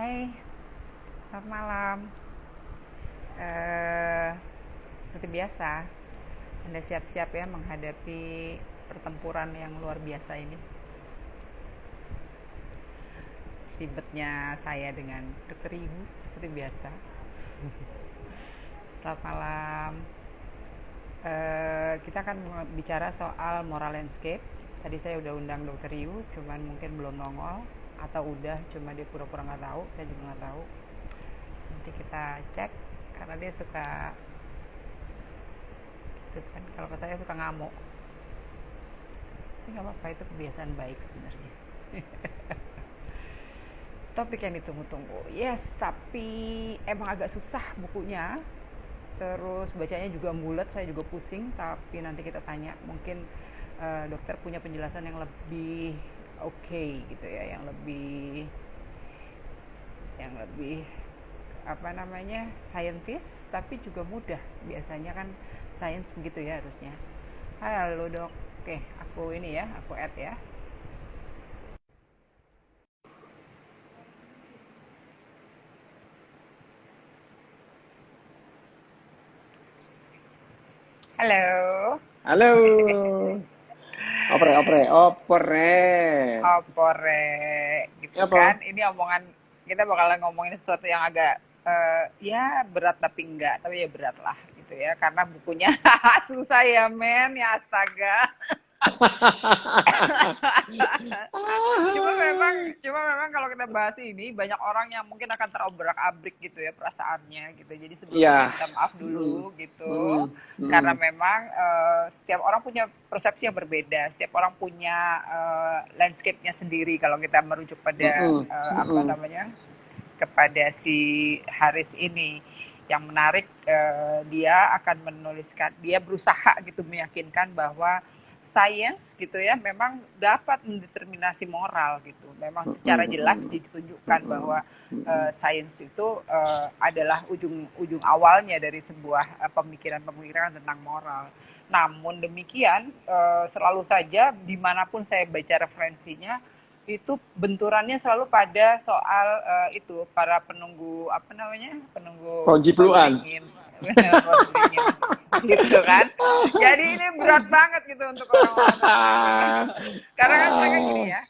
Hai, selamat malam. Eh, Seperti biasa, Anda siap-siap ya menghadapi pertempuran yang luar biasa ini. Ribetnya saya dengan Dokter Ibu seperti biasa. Selamat malam. Kita akan bicara soal moral landscape. Tadi saya udah undang Dokter Ibu, cuman mungkin belum nongol atau udah, cuma dia pura-pura nggak tahu. Saya juga nggak tahu. Nanti kita cek karena dia suka gitu kan, kalau ke saya suka ngamuk, tapi nggak apa-apa, itu kebiasaan baik sebenarnya. Topik yang ditunggu-tunggu, yes, tapi emang agak susah bukunya, terus bacanya juga bulat, saya juga pusing, tapi nanti kita tanya, mungkin dokter punya penjelasan yang lebih oke gitu ya, yang lebih apa namanya, scientist tapi juga mudah. Biasanya kan science begitu ya harusnya. Halo dok, oke, aku ini ya, aku add ya. Halo. Halo, opere. Opore gitu Ya kan, apa? ini omongan kita bakalan ngomongin sesuatu yang agak ya berat tapi enggak, tapi ya berat lah gitu ya, karena bukunya susah ya men, ya astaga. Cuma memang kalau kita bahas ini banyak orang yang mungkin akan terobrak-abrik gitu ya perasaannya gitu. Jadi sebelumnya Ya, minta maaf mm, dulu gitu. mm, Karena mm, memang setiap orang punya persepsi yang berbeda, setiap orang punya landscape-nya sendiri kalau kita merujuk pada mm, apa mm, namanya? Kepada si Haris ini. Yang menarik, dia akan menuliskan, dia berusaha gitu meyakinkan bahwa sains gitu ya memang dapat mendeterminasi moral gitu. Memang secara jelas ditunjukkan bahwa sains itu adalah ujung awalnya dari sebuah pemikiran-pemikiran tentang moral. Namun demikian, selalu saja dimanapun saya baca referensinya itu benturannya selalu pada soal itu para penunggu apa namanya, penunggu Ponji Pluan. Rodringin. Rodringin gitu kan, jadi ini berat banget gitu untuk orang-orang tertentu. Karena kan mereka gini ya,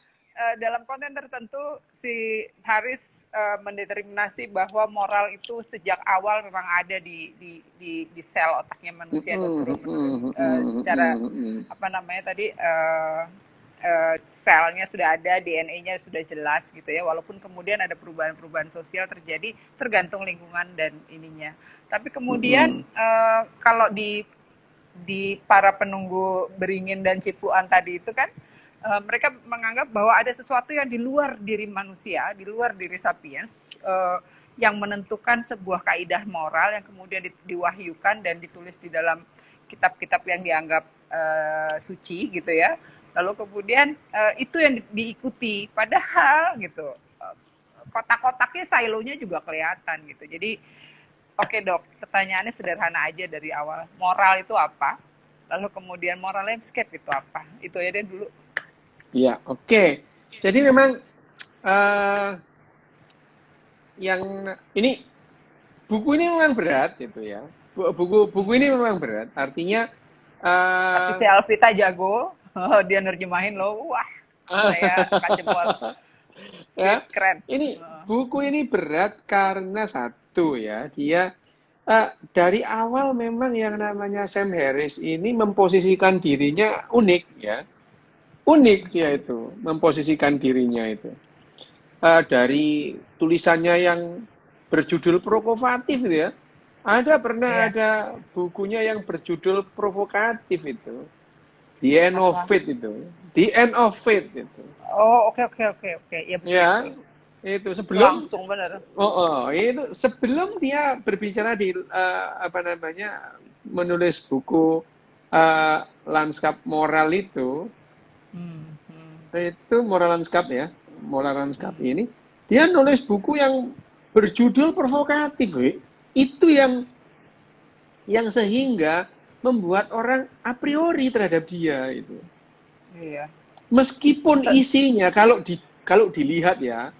dalam konten tertentu si Haris mendeterminasi bahwa moral itu sejak awal memang ada di sel otaknya manusia dan turun-menurun secara apa namanya tadi, selnya sudah ada, DNA-nya sudah jelas gitu ya, walaupun kemudian ada perubahan-perubahan sosial terjadi tergantung lingkungan dan ininya. Tapi kemudian kalau di para penunggu Beringin dan Cipuan tadi itu kan, mereka menganggap bahwa ada sesuatu yang di luar diri manusia, di luar diri sapiens, yang menentukan sebuah kaidah moral yang kemudian diwahyukan dan ditulis di dalam kitab-kitab yang dianggap suci gitu ya. Lalu kemudian itu yang diikuti, padahal gitu kotak-kotaknya silonya juga kelihatan gitu. Jadi oke dok, pertanyaannya sederhana aja dari awal. Moral itu apa? Lalu kemudian moral landscape itu apa? Itu aja deh dulu. Ya, oke. Jadi memang eh, yang ini buku ini memang berat gitu ya. Buku ini memang berat. Artinya Tapi eh si Alvita jago, dia nerjemahin loh. Wah, saya angkat jempol. ya, Keren. ini buku ini berat karena satu ya, dia dari awal memang yang namanya Sam Harris ini memposisikan dirinya unik ya, unik dia itu memposisikan dirinya itu. Dari tulisannya yang berjudul provokatif itu ya, pernah Iya. ada bukunya yang berjudul provokatif itu, The End of Apa? It itu, The End of It itu. Oh, oke oke oke oke. Iya betul betul. Ya, itu sebelum Langsung bener. itu sebelum dia berbicara di apa namanya menulis buku lanskap moral Hmm, hmm, itu moral lanskap ya, moral lanskap ini dia nulis buku yang berjudul provokatif, itu yang sehingga membuat orang a priori terhadap dia itu. iya. Meskipun isinya kalau dilihat ya,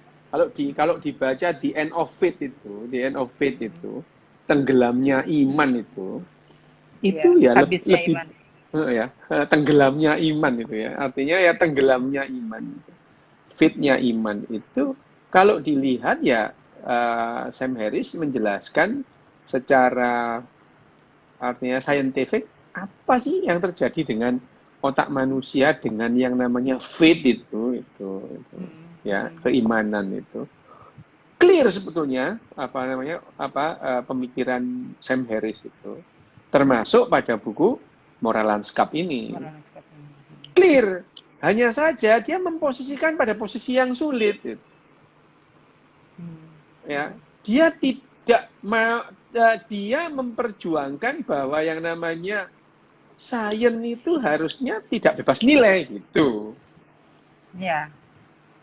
Kalau dibaca the end of faith itu, tenggelamnya iman itu Iya, ya habisnya lebih iman. tenggelamnya iman itu ya. Artinya ya tenggelamnya iman. Fitnya iman itu kalau dilihat ya Sam Harris menjelaskan secara artinya scientific apa sih yang terjadi dengan otak manusia dengan yang namanya faith itu ya keimanan itu clear sebetulnya pemikiran Sam Harris itu termasuk pada buku Moral Landscape ini Moral landscape. clear hanya saja dia memposisikan pada posisi yang sulit ya dia tidak dia memperjuangkan bahwa yang namanya sains itu harusnya tidak bebas nilai gitu Ya,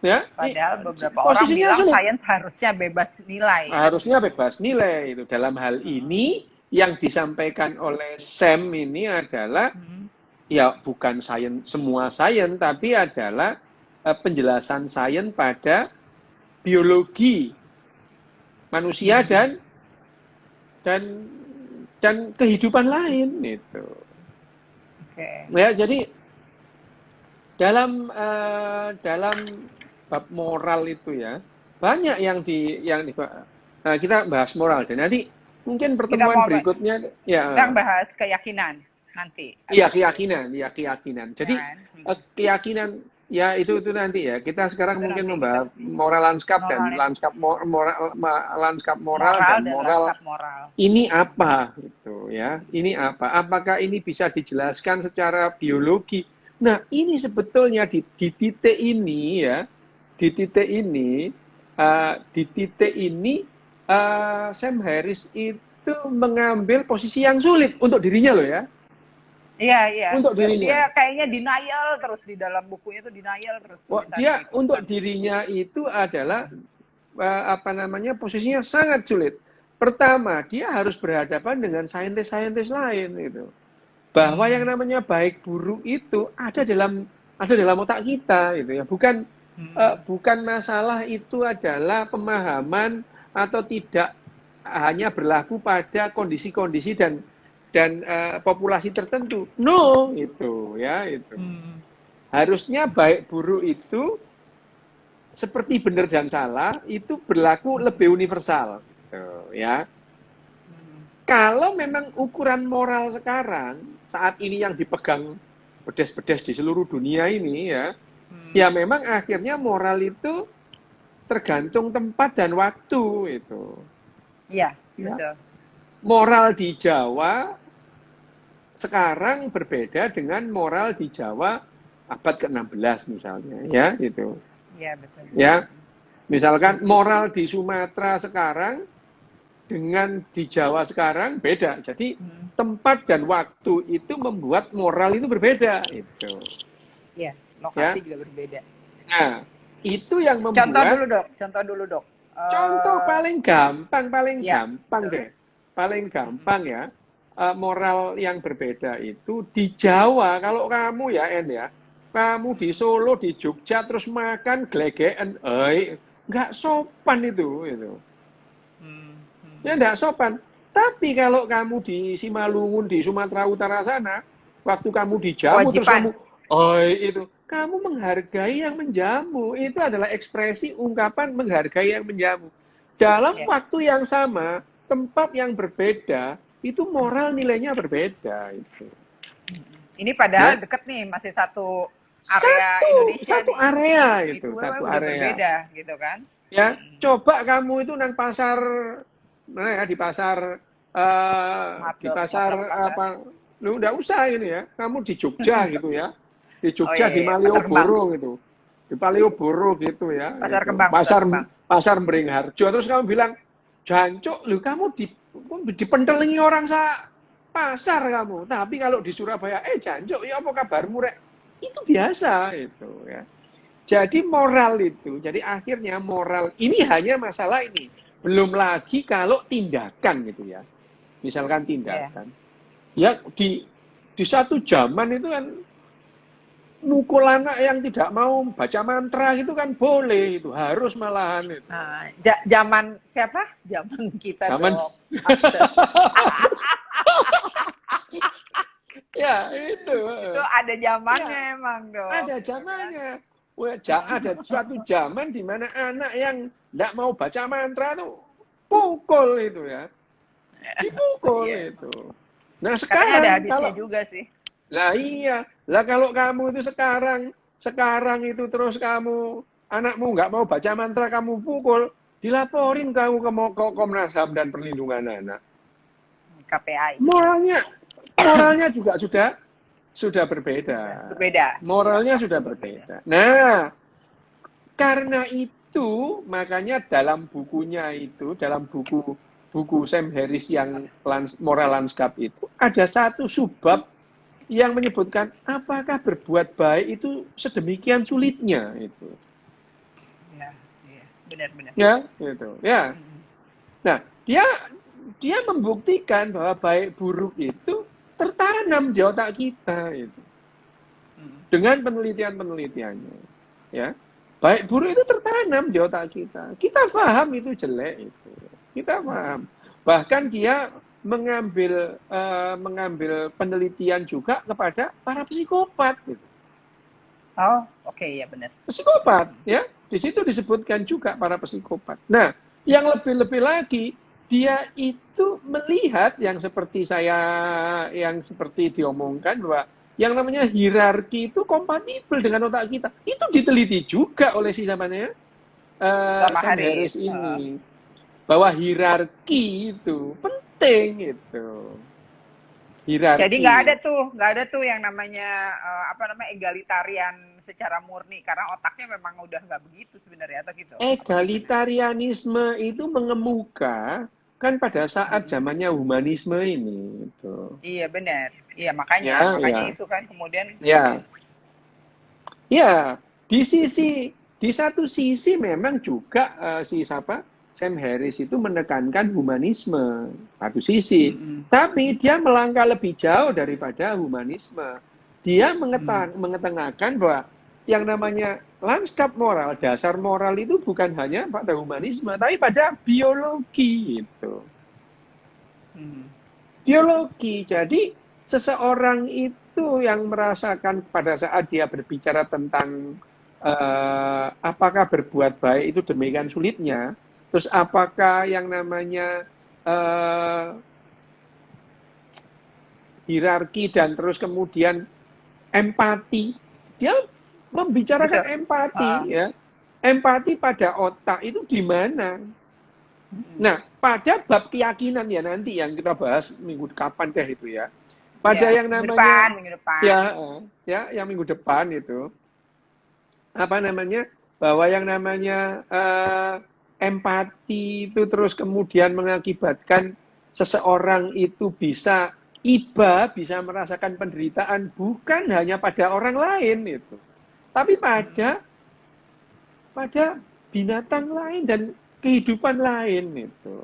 ya padahal beberapa orang posisinya bilang sulit sains harusnya bebas nilai. harusnya bebas nilai itu dalam hal ini yang disampaikan oleh Sam ini adalah ya bukan sains semua sains tapi adalah penjelasan sains pada biologi manusia dan kehidupan lain itu. Ya jadi dalam bab moral itu ya banyak yang kita bahas moral dan nanti mungkin pertemuan berikutnya ya kita bahas keyakinan nanti. Iya keyakinan. Jadi keyakinan ya itu nanti ya. Kita sekarang itu mungkin membahas moral landscape dan landscape moral dan moral. Ini apa gitu ya? Ini apa? Apakah ini bisa dijelaskan secara biologi? Nah, ini sebetulnya di titik ini ya. Di titik ini Sam Harris itu mengambil posisi yang sulit untuk dirinya loh ya. Iya. Untuk dirinya. Dia kayaknya denial terus di dalam bukunya itu denial terus. Dia untuk dirinya itu adalah posisinya sangat sulit. Pertama, dia harus berhadapan dengan saintis-saintis lain itu. Bahwa yang namanya baik buruk itu ada dalam otak kita gitu ya. Bukan masalah itu adalah pemahaman atau tidak hanya berlaku pada kondisi-kondisi dan populasi tertentu. No, itu. Harusnya baik buruk itu seperti benar dan salah itu berlaku lebih universal, ya. Kalau memang ukuran moral sekarang saat ini yang dipegang pedes-pedes di seluruh dunia ini ya memang akhirnya moral itu tergantung tempat dan waktu itu. Iya, betul. Moral di Jawa sekarang berbeda dengan moral di Jawa abad ke-16 misalnya, ya gitu. Iya, betul. Ya. Misalkan moral di Sumatera sekarang dengan di Jawa sekarang beda. Jadi tempat dan waktu itu membuat moral itu berbeda itu. Iya, lokasi juga berbeda. Nah, itu yang membuat Contoh dulu, Dok. Contoh paling gampang deh. Paling gampang ya. Moral yang berbeda itu di Jawa kalau kamu ya kamu di Solo di Jogja terus makan glegeken nggak sopan itu ya nggak sopan tapi kalau kamu di Simalungun di Sumatera Utara sana waktu kamu dijamu terus kamu menghargai yang menjamu itu adalah ekspresi ungkapan menghargai yang menjamu dalam waktu yang sama tempat yang berbeda itu moral nilainya berbeda itu. Ini padahal deket nih, masih satu area Indonesia. Satu area itu, satu area. Berbeda gitu kan. Ya, coba kamu itu nang pasar mana ya di pasar lu enggak usah ini ya. Kamu di Jogja gitu ya. Di Jogja di Malioboro gitu. Di Malioboro gitu ya. Pasar gitu. Kembang. Pasar Beringharjo terus kamu bilang, "Jancuk, lu kamu dipentelingi orang pasar kamu." Tapi kalau di Surabaya, jancuk, ya apa kabarmu rek? Itu biasa itu ya. Jadi moral itu, jadi akhirnya moral ini hanya masalah ini. Belum lagi kalau tindakan gitu ya. Misalkan tindakan. Ya di satu zaman itu kan mukul anak yang tidak mau baca mantra itu kan boleh, itu harus malahan itu. Zaman siapa? Zaman kita Zaman dong. Tante. ya itu. Itu ada zamannya Ya, emang dong. ada Gitu kan? zamannya. Ada suatu zaman di mana anak yang tidak mau baca mantra tuh pukul itu ya. Dipukul Iya. itu. Nah Katanya ada sekarang hadisnya kalau juga sih. lah iya, lah kalau kamu itu sekarang itu terus kamu anakmu nggak mau baca mantra kamu pukul, dilaporin kamu ke Komnas HAM dan Perlindungan Anak. KPI. Moralnya juga sudah berbeda. Berbeda. Moralnya Iya, sudah waktu berbeda. Nah, karena itu makanya dalam bukunya itu, dalam buku Sam Harris yang Moral Landscape itu ada satu subbab yang menyebutkan apakah berbuat baik itu sedemikian sulitnya itu. Ya, iya, benar-benar. Ya, gitu. Ya. Nah, dia membuktikan bahwa baik buruk itu tertanam di otak kita itu. Dengan penelitian-penelitiannya. Ya. Baik buruk itu tertanam di otak kita. Kita paham itu jelek itu. Kita paham. Bahkan dia mengambil penelitian juga kepada para psikopat gitu. Oh, oke, ya benar. Psikopat, ya. Di situ disebutkan juga para psikopat. Nah, yang lebih-lebih lagi, dia itu melihat yang seperti diomongkan bahwa yang namanya hierarki itu kompatibel dengan otak kita. Itu diteliti juga oleh si namanya Sama Sam Harris ini. Bahwa hierarki itu penting itu. Hierarki. Jadi nggak ada tuh yang namanya egalitarian secara murni karena otaknya memang udah nggak begitu sebenarnya atau gitu. Egalitarianisme itu mengemuka kan pada saat zamannya humanisme ini. Gitu. Iya benar. Iya makanya itu kan kemudian. Ya, di satu sisi memang juga Sam Harris itu menekankan humanisme satu sisi, tapi dia melangkah lebih jauh daripada humanisme. Dia mengetengahkan bahwa yang namanya lanskap moral, dasar moral itu bukan hanya pada humanisme, tapi pada biologi itu. Biologi. Jadi seseorang itu yang merasakan pada saat dia berbicara tentang apakah berbuat baik itu demikian sulitnya, terus apakah yang namanya hierarki dan terus kemudian empati, dia membicarakan empati ya. Empati pada otak itu di mana? Nah, pada bab keyakinan ya nanti yang kita bahas minggu kapan deh itu ya. Pada yang namanya minggu depan. Yang minggu depan itu bahwa yang namanya empati itu terus kemudian mengakibatkan seseorang itu bisa merasakan penderitaan bukan hanya pada orang lain itu, tapi pada binatang lain dan kehidupan lain itu.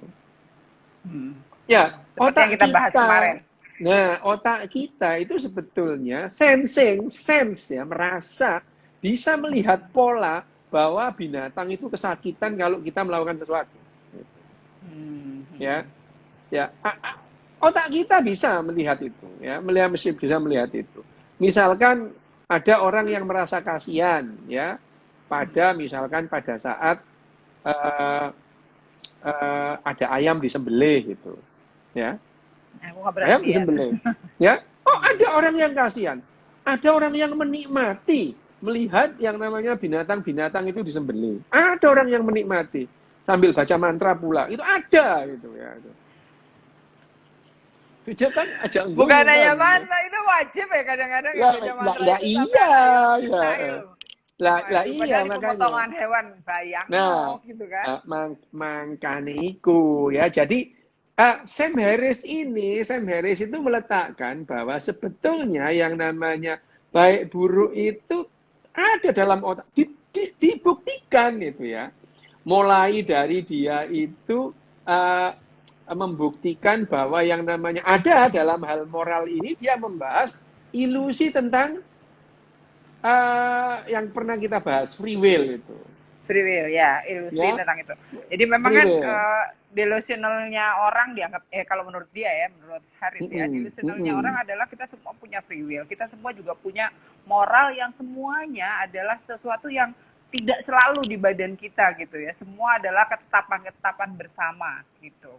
Ya, otak yang kita bahas kemarin. Nah, otak kita itu sebetulnya sense ya, merasa, bisa melihat pola bahwa binatang itu kesakitan kalau kita melakukan sesuatu. Ya, otak kita bisa melihat itu, ya, bisa melihat itu. Misalkan ada orang yang merasa kasihan, ya, misalkan pada saat ada ayam disembelih gitu, ya. Ayam disembelih, ya. Oh, ada orang yang kasihan, ada orang yang menikmati melihat yang namanya binatang-binatang itu disembelih. Ada orang yang menikmati sambil baca mantra pula, itu ada gitu ya. Beda kan aja bukan hanya mantra itu wajib ya kadang-kadang baca mantra lah itu iya lah iya makanya pemotongan hewan bayang gitu kan. Makanya iku ya. Jadi Sam Harris itu meletakkan bahwa sebetulnya yang namanya baik buruk itu ada dalam otak, dibuktikan itu ya. Mulai dari dia itu membuktikan bahwa yang namanya ada dalam hal moral ini, dia membahas ilusi tentang yang pernah kita bahas free will itu, Free will ya, ilusi ya tentang itu. Jadi memang free kan will. delusionalnya orang dianggap, kalau menurut dia ya, menurut Haris ya, Mm-mm, delusionalnya orang mm-mm. adalah kita semua punya free will, kita semua juga punya moral yang semuanya adalah sesuatu yang tidak selalu di badan kita gitu ya. Semua adalah ketetapan-ketetapan bersama gitu.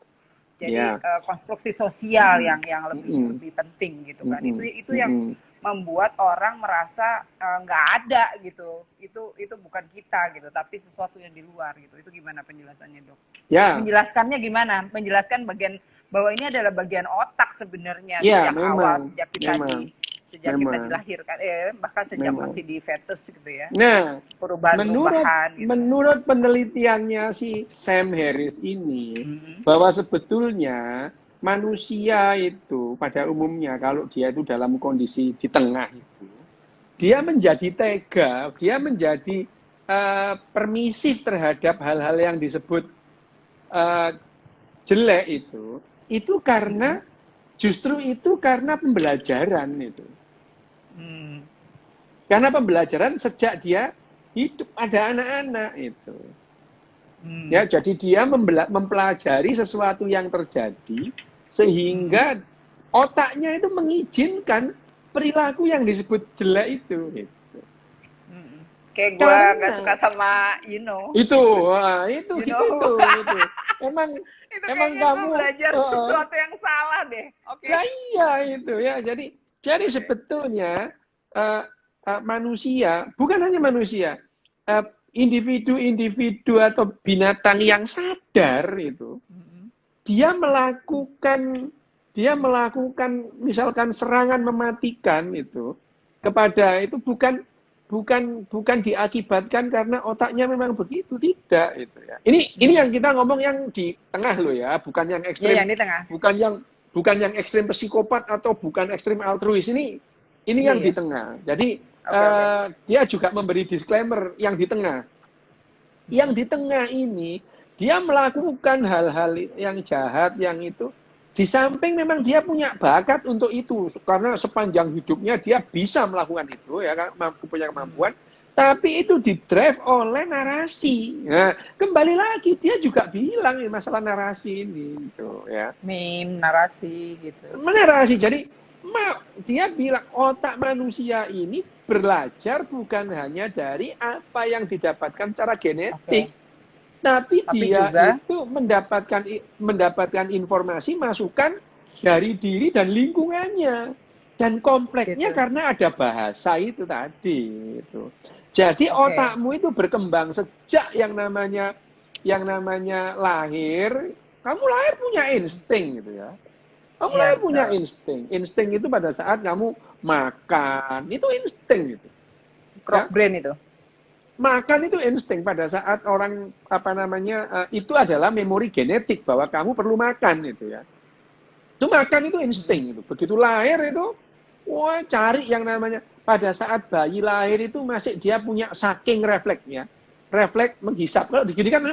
Jadi Ya, konstruksi sosial mm-mm, yang lebih mm-mm, lebih penting gitu kan. mm-mm, Itu yang mm-mm. membuat orang merasa nggak ada gitu. Itu bukan kita gitu, tapi sesuatu yang di luar gitu. Itu gimana penjelasannya, Dok? Ya, Menjelaskannya gimana? Menjelaskan bagian bahwa ini adalah bagian otak sebenarnya ya, sejak awal, memang, memang, sejak kita memang, dilahirkan, bahkan sejak memang. masih di fetus gitu ya. Nah, menurut Perubahan-perubahan gitu. menurut penelitiannya si Sam Harris ini, Hmm. bahwa sebetulnya manusia itu pada umumnya kalau dia itu dalam kondisi di tengah itu, dia menjadi tega, dia menjadi permisif terhadap hal-hal yang disebut eh, jelek itu Hmm. karena justru itu karena pembelajaran itu. Hmm. Karena pembelajaran sejak dia hidup ada anak-anak itu. Hmm. Ya, jadi dia mempelajari sesuatu yang terjadi Hmm. sehingga otaknya itu mengizinkan perilaku yang disebut jelek itu. Gitu. Mm-mm. Kayak gue nggak suka Karena sama itu, gitu. wah, You know, itu. Emang itu emang kayaknya gue kamu, belajar sesuatu yang salah deh. Oke. lah iya itu ya. Jadi Oke. sebetulnya uh, manusia, bukan hanya manusia, uh, individu-individu atau binatang yang sadar itu, Mm-mm. dia melakukan dia melakukan misalkan serangan mematikan itu kepada itu bukan diakibatkan karena otaknya memang begitu, tidak itu ya. Ini yang Mm-mm. kita ngomong yang di tengah loh ya, bukan yang Ya, ekstrim, yang di tengah. bukan yang bukan yang ekstrim psikopat atau bukan ekstrim altruis. Ini Iya, yang di iya. tengah. Jadi Oke, oke. dia juga memberi disclaimer yang di tengah. Yang Mm-mm. di tengah ini dia melakukan hal-hal yang jahat yang itu di samping memang dia punya bakat untuk itu karena sepanjang hidupnya dia bisa melakukan itu ya kan, punya Mm. kemampuan, tapi itu didrive oleh narasi. Nah, kembali lagi dia juga bilang ya, masalah narasi ini gitu ya. Meme, narasi gitu. Narasi. Jadi dia bilang otak manusia ini belajar bukan hanya dari apa yang didapatkan secara genetik, Oke. tapi Tapi dia juga itu mendapatkan informasi masukan dari diri dan lingkungannya. Dan kompleknya gitu. karena ada bahasa itu tadi itu. Jadi Oke. otakmu itu berkembang sejak yang namanya lahir, kamu lahir punya insting gitu ya. Kamu Iya, lahir punya betul. insting. Insting itu pada saat kamu makan, itu insting gitu. Crop Ya, brain itu. makan itu insting pada saat orang apa namanya itu adalah memori genetik bahwa kamu perlu makan itu ya. Itu makan itu Mm-mm. insting itu. Begitu lahir itu, wah cari yang namanya pada saat bayi lahir itu masih dia punya saking refleksnya. Refleks menghisap. Kalau digini kan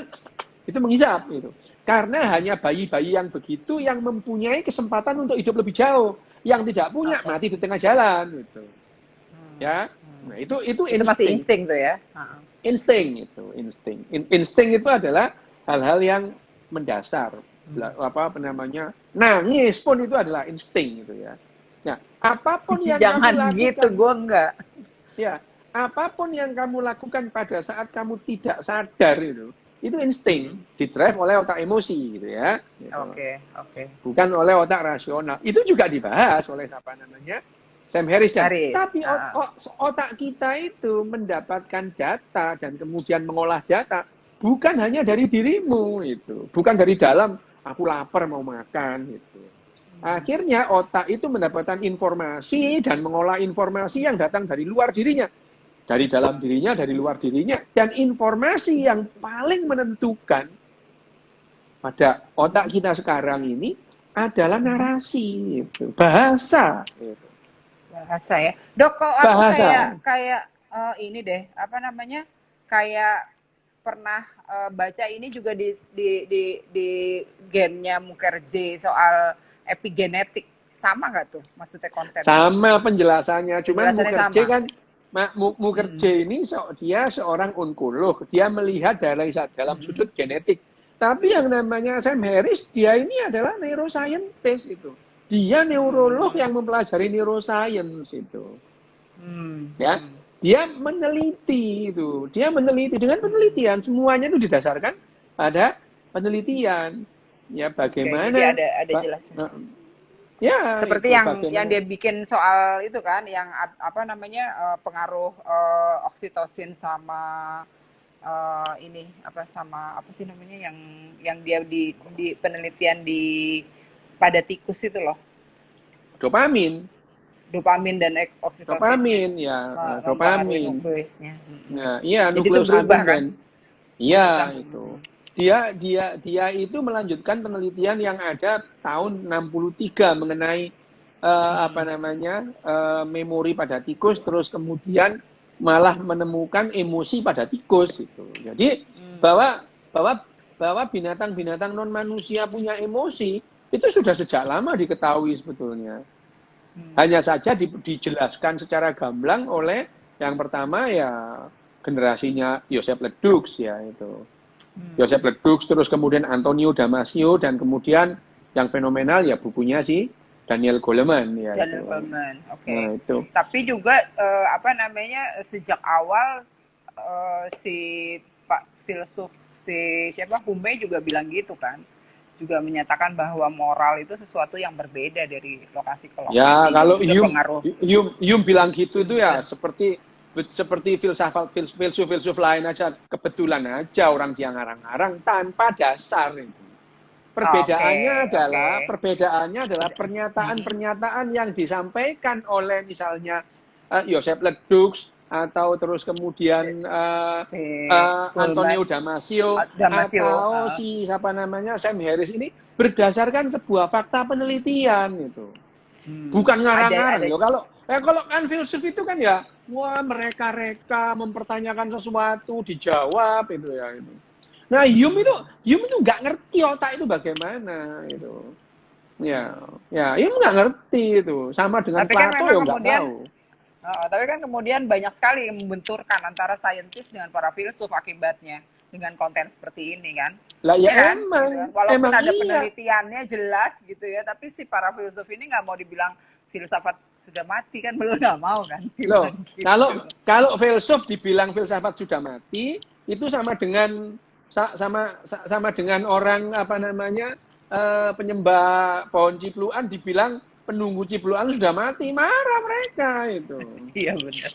itu menghisap gitu. Karena hanya bayi-bayi yang begitu yang mempunyai kesempatan untuk hidup lebih jauh. Yang tidak punya Oke. mati di tengah jalan gitu. Hmm. Ya. Hmm. Nah, itu Itu masih insting. insting tuh ya. Ha-ha. Insting itu, insting. Insting itu adalah hal-hal yang mendasar. Hmm. Apa namanya? Nangis pun itu adalah insting gitu ya. Nah, apapun yang kamu Jangan gitu, lakukan, gue enggak. ya, apapun yang kamu lakukan pada saat kamu tidak sadar itu insting, Hmm. didrive oleh otak emosi gitu ya. Gitu. Oke, oke. Bukan oleh otak rasional. Itu juga dibahas oleh siapa namanya? Sam Harris. Dan Haris. tapi Ha-ha. otak kita itu mendapatkan data dan kemudian mengolah data bukan hanya dari dirimu itu, bukan dari dalam aku lapar mau makan gitu. Akhirnya otak itu mendapatkan informasi dan mengolah informasi yang datang dari luar dirinya, dari dalam dirinya, dari luar dirinya, dan informasi yang paling menentukan pada otak kita sekarang ini adalah narasi, gitu. Bahasa, gitu. Bahasa ya. Dok, kok aku Bahasa. kayak kayak ini deh, apa namanya? Kayak pernah baca ini juga di gennya Mukherjee soal epigenetik. Sama nggak tuh maksudnya kontennya Sama sebenarnya? penjelasannya, cuman Penjelasannya sama. Mukherjee ini dia seorang onkolog, dia melihat dalam sudut genetik. Tapi yang namanya Sam Harris, dia ini adalah neuroscientist itu. Dia neurolog yang mempelajari neuroscience itu. Ya, dia meneliti itu. Dia meneliti dengan penelitian, semuanya itu didasarkan pada penelitian. Ya, bagaimana? Jadi ada jelasnya. Ya, seperti yang dia bikin soal itu kan, yang apa namanya pengaruh oksitosin sama ini sama apa sih namanya yang dia di penelitian pada tikus itu loh. Dopamin Dan oksitosin. Dopamin ya, dopamin. Nah, iya nukleus berubah kan? Iya itu. Dia itu melanjutkan penelitian yang ada tahun 63 mengenai memori pada tikus, terus kemudian malah menemukan emosi pada tikus itu. Jadi bahwa binatang-binatang non manusia punya emosi itu sudah sejak lama diketahui sebetulnya. Hanya saja dijelaskan secara gamblang oleh yang pertama ya generasinya Joseph Ledoux ya itu. Joseph Ledoux, terus kemudian Antonio Damasio, dan kemudian yang fenomenal ya bukunya si Daniel Goleman ya. Daniel Goleman, oke. Nah, itu. Tapi juga sejak awal si Pak filsuf Hume juga bilang gitu kan, juga menyatakan bahwa moral itu sesuatu yang berbeda dari lokasi ke lokasi. Ya kalau Hume bilang gitu itu ya seperti filsuf lain aja, kebetulan aja orang dia ngarang-ngarang tanpa dasar itu. Perbedaannya adalah pernyataan-pernyataan yang disampaikan oleh misalnya Joseph Ledoux atau terus kemudian Antonio Damasio atau Sam Harris ini berdasarkan sebuah fakta penelitian itu. Bukan ngarang-ngarang loh. Kalau kan filsuf itu kan ya mereka mempertanyakan sesuatu, dijawab itu ya itu. Nah, Hume itu nggak ngerti otak itu bagaimana itu. Ya, Hume nggak ngerti itu. Sama dengan Plato ya nggak tahu. Tapi kan kemudian banyak sekali yang membenturkan antara saintis dengan para filsuf akibatnya dengan konten seperti ini kan. Lah ya kan? emang. Gitu kan? Walaupun ada penelitiannya jelas gitu ya, tapi si para filsuf ini nggak mau dibilang filsafat sudah mati kan, belum nggak mau kan. Loh, gitu. Kalau filsuf dibilang filsafat sudah mati, itu sama dengan orang penyembah pohon cipluan dibilang penunggu cipluan sudah mati, marah mereka itu. Iya benar.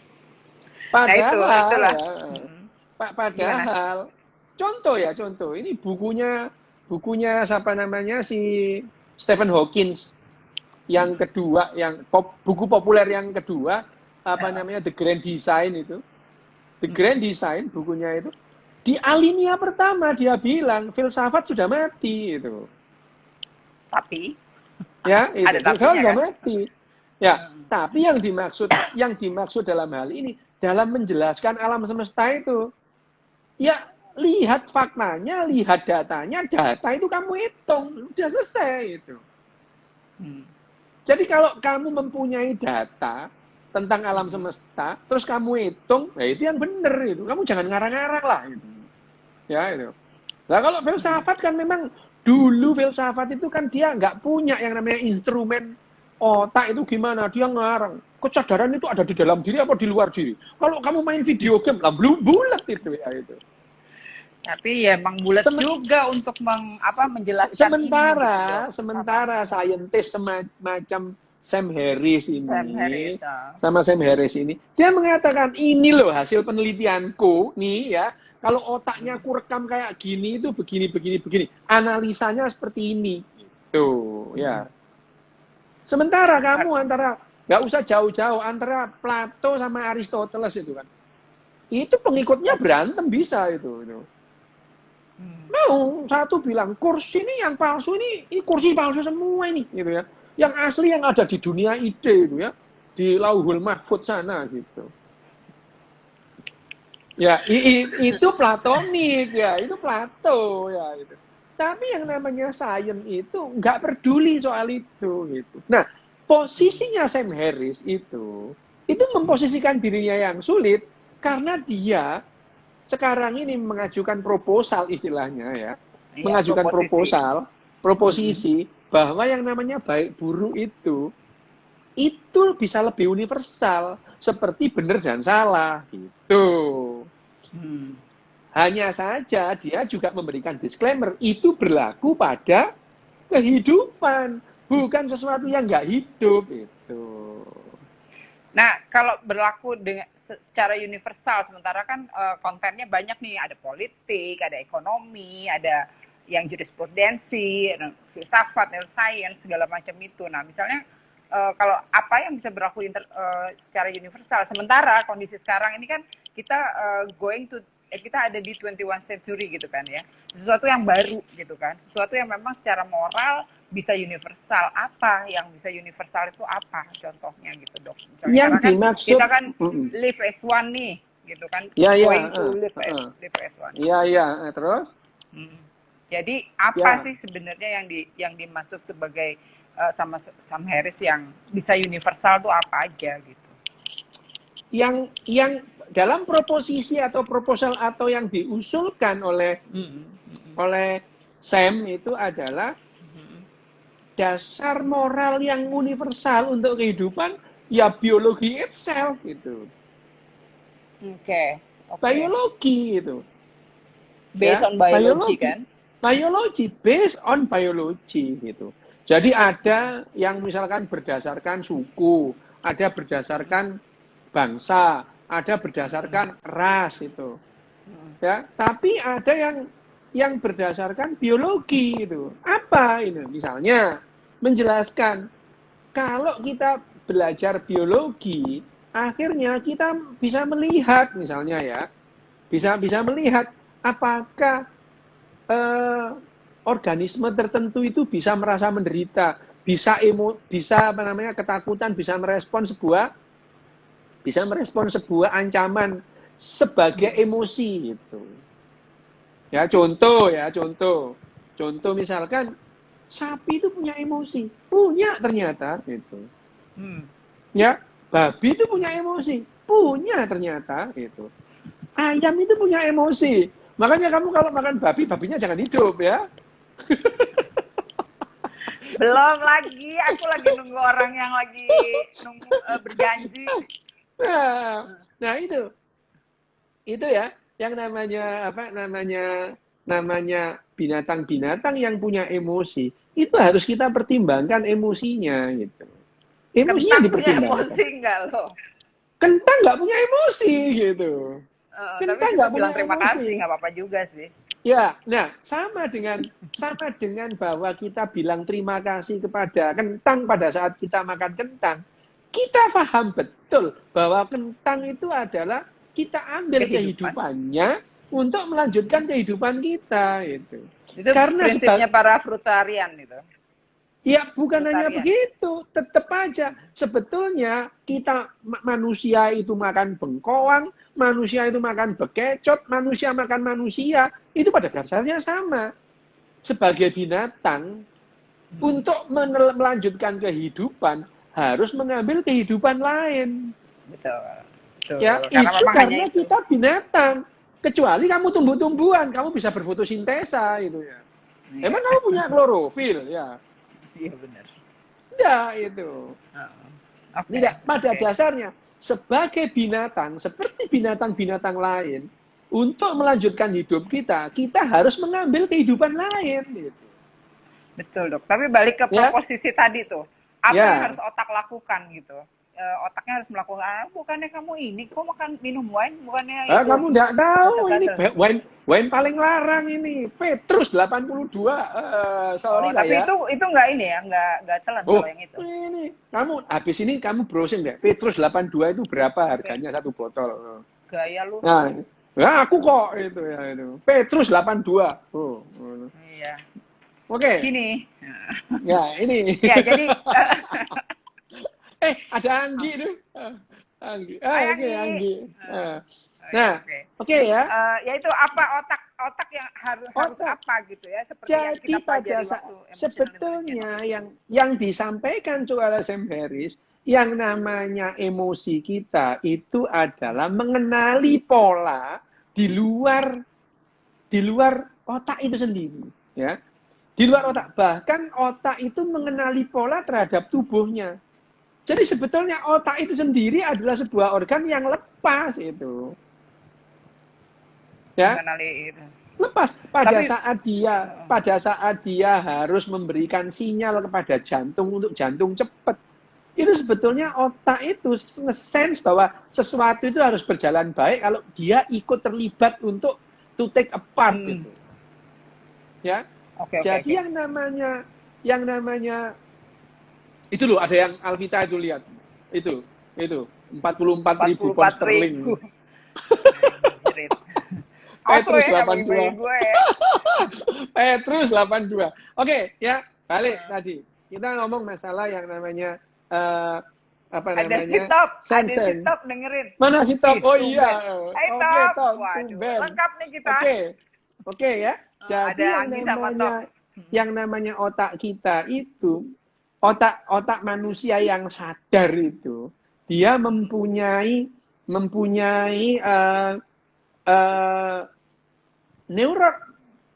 Padahal padahal contoh ini bukunya si Stephen Hawking yang kedua, buku populer yang kedua The Grand Design itu. The Grand Design bukunya itu di alinea pertama dia bilang filsafat sudah mati itu. Tapi ya itu filsafat sudah mati. Ya, tapi yang dimaksud dalam hal ini dalam menjelaskan alam semesta itu ya lihat faktanya, lihat datanya, data itu kamu hitung, sudah selesai itu. Jadi kalau kamu mempunyai data tentang alam semesta, terus kamu hitung, ya itu yang benar itu. Kamu jangan ngarang-ngarang lah itu. Ya itu. Nah kalau filsafat kan memang dulu filsafat itu kan dia nggak punya yang namanya instrumen otak itu gimana, dia ngarang. Kesadaran itu ada di dalam diri apa di luar diri. Kalau kamu main video game, lah belum bulat itu ya itu. Tapi ya emang bulat juga untuk menjelaskan sementara saintis semacam Sam Harris ini dia mengatakan ini loh hasil penelitianku nih ya, kalau otaknya aku rekam kayak gini itu begini analisanya seperti ini tuh ya. Sementara kamu nggak usah jauh-jauh antara Plato sama Aristoteles itu kan, itu pengikutnya berantem bisa itu. Mau satu bilang kursi ini yang palsu, ini kursi palsu semua ini gitu ya. Yang asli yang ada di dunia ide itu ya, di Lauhul Mahfudz sana gitu. Ya, itu platonik ya, itu Plato ya itu. Tapi yang namanya sains itu nggak peduli soal itu gitu. Nah, posisinya Sam Harris itu itu memposisikan dirinya yang sulit karena dia sekarang ini mengajukan proposal istilahnya ya, Iya, mengajukan proposal, proposisi bahwa yang namanya baik buruk itu bisa lebih universal seperti benar dan salah gitu. Hanya saja dia juga memberikan disclaimer itu berlaku pada kehidupan, bukan sesuatu yang nggak hidup itu. Nah, kalau berlaku dengan secara universal, sementara kan kontennya banyak nih, ada politik, ada ekonomi, ada yang jurisprudensi, filsafat, neuroscience, segala macam itu. Nah, misalnya kalau apa yang bisa berlaku secara universal, sementara kondisi sekarang ini kan kita kita ada di 21st century gitu kan ya, sesuatu yang baru gitu kan, sesuatu yang memang secara moral bisa universal. Apa yang bisa universal itu apa contohnya gitu dok? Misalnya Yang karena kan dimaksud kita kan live as one nih gitu kan, going to live as one. Iya, terus? Jadi apa sih sebenarnya yang dimaksud sebagai sama Sam Harris yang bisa universal tuh apa aja gitu? Yang dalam proposisi atau proposal atau yang diusulkan oleh Sam itu adalah dasar moral yang universal untuk kehidupan ya biologi itself gitu. Oke. Biologi itu. Based on biology kan? Biologi based on biology gitu. Jadi ada yang misalkan berdasarkan suku, ada berdasarkan bangsa, ada berdasarkan ras itu. Ya, tapi ada yang berdasarkan biologi itu. Apa ini? Misalnya menjelaskan kalau kita belajar biologi, akhirnya kita bisa melihat misalnya ya, bisa melihat apakah organisme tertentu itu bisa merasa menderita, bisa ketakutan, bisa merespon sebuah ancaman sebagai emosi itu. Ya contoh misalkan sapi itu punya emosi, punya ternyata gitu. Ya, babi itu punya emosi, punya ternyata gitu. Ayam itu punya emosi, makanya kamu kalau makan babi, babinya jangan hidup ya. Belum lagi, aku lagi nunggu orang yang lagi berjanji. Nah itu ya yang namanya binatang-binatang yang punya emosi itu harus kita pertimbangkan emosinya gitu. Emosinya dipertimbangkan. Emosi enggak loh? Kentang nggak punya emosi gitu. Kentang nggak punya terima emosi. Kasih nggak apa-apa juga sih. Ya, nah sama dengan bahwa kita bilang terima kasih kepada kentang pada saat kita makan kentang. Kita paham betul bahwa kentang itu adalah kita ambil kehidupannya untuk melanjutkan kehidupan kita itu. Karena prinsipnya para frutarian itu. Ya bukan hanya begitu, tetap aja sebetulnya kita manusia itu makan bengkoang, manusia itu makan bekecot, manusia makan manusia, itu pada dasarnya sama. Sebagai binatang, untuk melanjutkan kehidupan harus mengambil kehidupan lain. Betul. Ya, karena kita binatang. Kecuali kamu tumbuh-tumbuhan, kamu bisa berfotosintesa itu ya. Emang kamu punya klorofil ya? Iya benar. Tidak itu. Tidak, pada dasarnya sebagai binatang seperti binatang-binatang lain untuk melanjutkan hidup kita harus mengambil kehidupan lain gitu. Betul dok. Tapi balik ke proposisi tadi tuh, apa yang harus otak lakukan gitu? Otaknya harus melakukan, bukannya kamu ini kok makan minum wine, bukannya itu. Kamu enggak tahu ini wine paling larang ini Petrus 82. Sorry lah tapi ya. itu enggak ini ya, enggak telan kalau yang itu. Ini kamu habis ini kamu browsing deh. Petrus 82 itu berapa harganya satu botol. Gaya lu. Nah, ya aku kok itu ya itu. Petrus 82. Iya. Oke. Gini. Ya, ini. Ya, jadi ada Anggi tuh. Anggi. Anggi. Nah, oke ya. Yaitu apa otak yang harus Otak. apa gitu ya, seperti yang Jadi kita pada pelajari saat waktu emotional sebetulnya intelligence. yang disampaikan oleh Sam Harris, yang namanya emosi kita itu adalah mengenali pola di luar otak itu sendiri, ya. Di luar otak, bahkan otak itu mengenali pola terhadap tubuhnya. Jadi sebetulnya otak itu sendiri adalah sebuah organ yang lepas itu. Ya, Mengenali itu. lepas Tapi pada saat dia harus memberikan sinyal kepada jantung untuk jantung cepat. Itu sebetulnya otak itu nge-sense bahwa sesuatu itu harus berjalan baik kalau dia ikut terlibat untuk to take a part gitu. Ya. Jadi yang namanya itu loh, ada yang Alvita itu lihat. Itu 44.000 pound sterling. Petrus 82. Petrus 82. Oke, ya, balik tadi. Kita ngomong masalah yang namanya apa namanya? Ada si Top dengerin. Mana si Top? Oh iya. Oke, Top. Waduh, lengkap nih kita. Oke ya. Jadi yang namanya otak kita itu, otak manusia yang sadar itu, dia mempunyai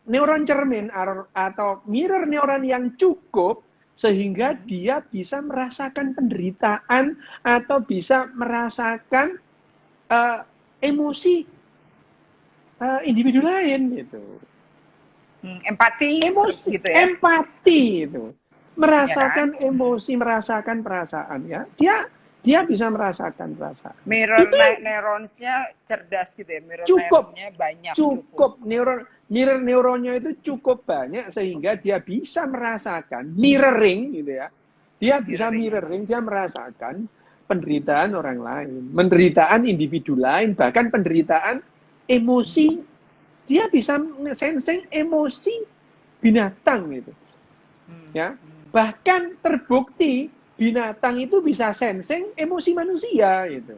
neuron cermin atau mirror neuron yang cukup sehingga dia bisa merasakan penderitaan atau bisa merasakan emosi individu lain gitu. Empati, emosi gitu ya. Empati itu. Merasakan ya, emosi, merasakan perasaan ya. Dia bisa merasakan perasaan. Mirror neuronsnya cerdas gitu ya. Mirror neuronnya banyak. Cukup. Mirror neuronnya itu cukup banyak sehingga dia bisa merasakan mirroring gitu ya. Dia bisa mirroring, dia merasakan penderitaan orang lain, penderitaan individu lain, bahkan penderitaan emosi. Dia bisa sensing emosi binatang gitu. Ya. Bahkan terbukti binatang itu bisa sensing emosi manusia gitu.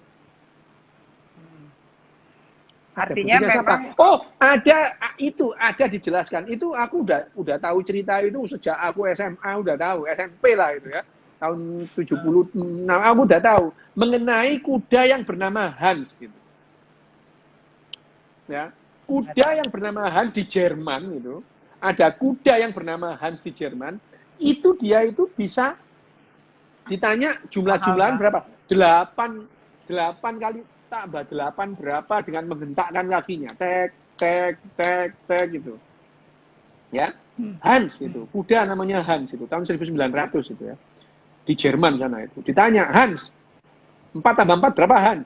Artinya memang ada dijelaskan. Itu aku udah tahu cerita itu sejak aku SMA, udah tahu, SMP lah itu ya. Tahun 76 aku udah tahu mengenai kuda yang bernama Hans gitu. Ya. Kuda yang bernama Hans di Jerman itu, ada kuda yang bernama Hans di Jerman, itu dia itu bisa ditanya jumlah-jumlahan berapa? 8 kali tambah 8 berapa dengan menghentakkan kakinya. Tek, tek, tek, tek gitu. Ya. Hans itu, kuda namanya Hans itu, tahun 1900 itu ya. Di Jerman sana itu. Ditanya, Hans, 4 tambah 4 berapa Hans?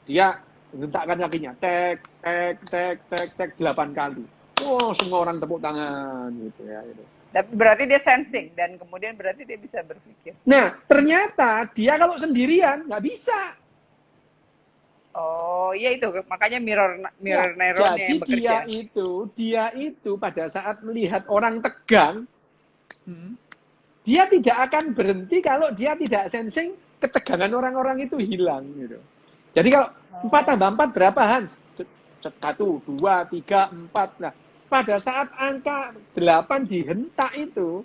Dia menghentakkan kakinya, tek, tek, tek, tek, tek, 8 kali. Oh, semua orang tepuk tangan gitu ya. Gitu. Berarti dia sensing dan kemudian berarti dia bisa berpikir. Nah, ternyata dia kalau sendirian nggak bisa. Oh, iya itu makanya mirror neuronnya yang bekerja. Jadi dia itu pada saat melihat orang tegang, dia tidak akan berhenti kalau dia tidak sensing ketegangan orang-orang itu hilang gitu. Jadi kalau 4 tambah 4 berapa Hans? 1, 2, 3, 4. Nah, pada saat angka 8 dihentak itu,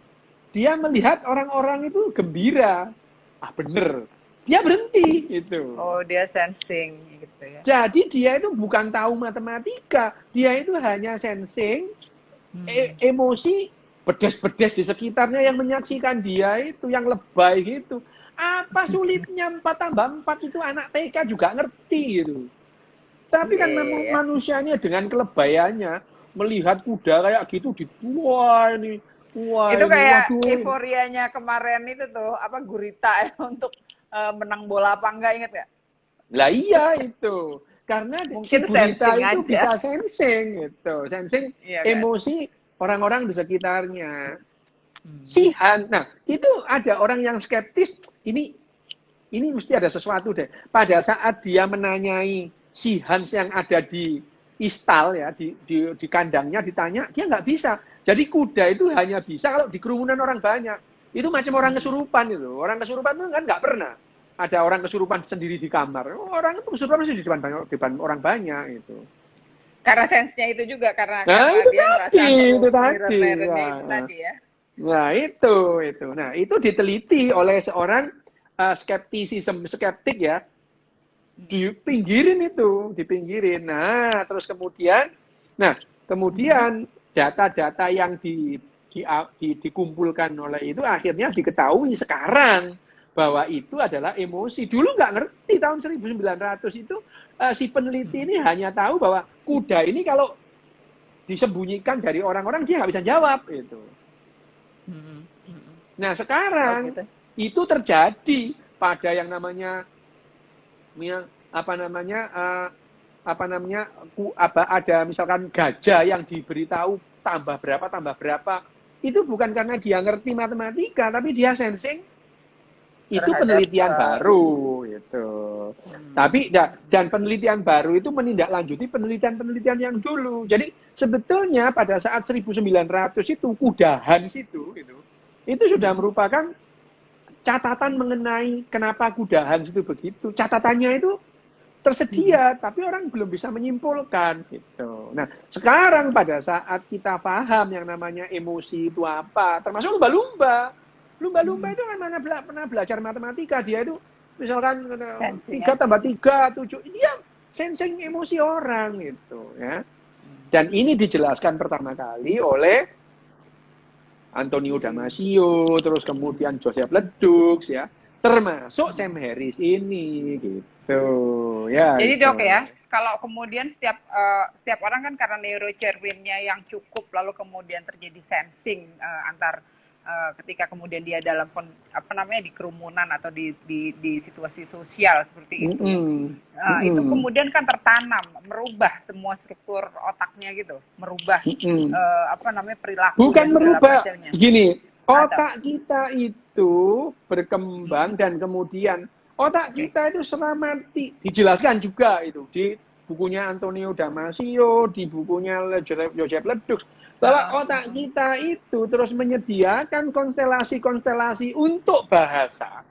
dia melihat orang-orang itu gembira. Ah bener, dia berhenti gitu. Oh, dia sensing gitu ya. Jadi dia itu bukan tahu matematika, dia itu hanya sensing emosi bedes-bedes di sekitarnya yang menyaksikan dia itu, yang lebay gitu. Apa sulitnya 4 tambah 4 itu anak TK juga ngerti gitu. Tapi kan manusianya dengan kelebayannya melihat kuda kayak gitu wah ini. Itu kayak euforianya kemarin itu tuh apa Gurita untuk menang bola apa enggak, inget nggak? Lah iya itu. Karena mungkin Gurita itu aja. bisa sensing gitu. Sensing emosi orang-orang di sekitarnya. Si Hans, nah itu ada orang yang skeptis, ini mesti ada sesuatu deh. Pada saat dia menanyai si Hans yang ada di istal ya, di kandangnya ditanya, dia nggak bisa. Jadi kuda itu hanya bisa kalau di kerumunan orang banyak. Itu macam orang kesurupan itu. Orang kesurupan itu kan nggak pernah ada orang kesurupan sendiri di kamar. Orang itu kesurupan mesti di depan orang banyak itu. Karena sense-nya itu juga, karena Nah, itu dia ngerasa tadi, perlu itu tadi. mirror-mirrornya itu Ya. tadi ya. Nah, itu. Nah, itu diteliti oleh seorang skeptik ya, dipinggirin. Nah, terus kemudian data-data yang dikumpulkan oleh itu akhirnya diketahui sekarang bahwa itu adalah emosi. Dulu nggak ngerti tahun 1900 itu si peneliti ini hanya tahu bahwa kuda ini kalau disembunyikan dari orang-orang dia nggak bisa jawab itu. Nah, Oh sekarang gitu. itu terjadi pada yang namanya apa namanya ada misalkan gajah yang diberitahu tambah berapa itu bukan karena dia ngerti matematika tapi dia sensing itu Terhadap penelitian baru gitu. Tapi dan penelitian baru itu menindaklanjuti penelitian-penelitian yang dulu. Jadi sebetulnya pada saat 1900 itu kudahan itu sudah merupakan catatan mengenai kenapa kudahan itu begitu. Catatannya itu tersedia, tapi orang belum bisa menyimpulkan gitu. Nah, sekarang pada saat kita paham yang namanya emosi itu apa, termasuk lumba-lumba. Lumba-lumba itu kan mana pernah belajar matematika, dia itu misalkan sensing 3 aja. tambah 3, 7, dia sensing emosi orang gitu ya. Dan ini dijelaskan pertama kali oleh Antonio Damasio, terus kemudian Joseph Ledoux ya, termasuk Sam Harris ini gitu ya Jadi itu. dok ya, kalau kemudian setiap orang kan karena neurocerwinnya yang cukup, lalu kemudian terjadi sensing antar ketika kemudian dia dalam di kerumunan atau di situasi sosial seperti itu, itu kemudian kan tertanam, merubah semua struktur otaknya gitu, merubah perilaku Bukan dan segala merubah, macamnya. gini, Atau otak kita itu berkembang dan kemudian otak kita itu selama dijelaskan juga itu di bukunya Antonio Damasio, di bukunya Joseph Ledoux, bahwa otak kita itu terus menyediakan konstelasi-konstelasi untuk bahasa.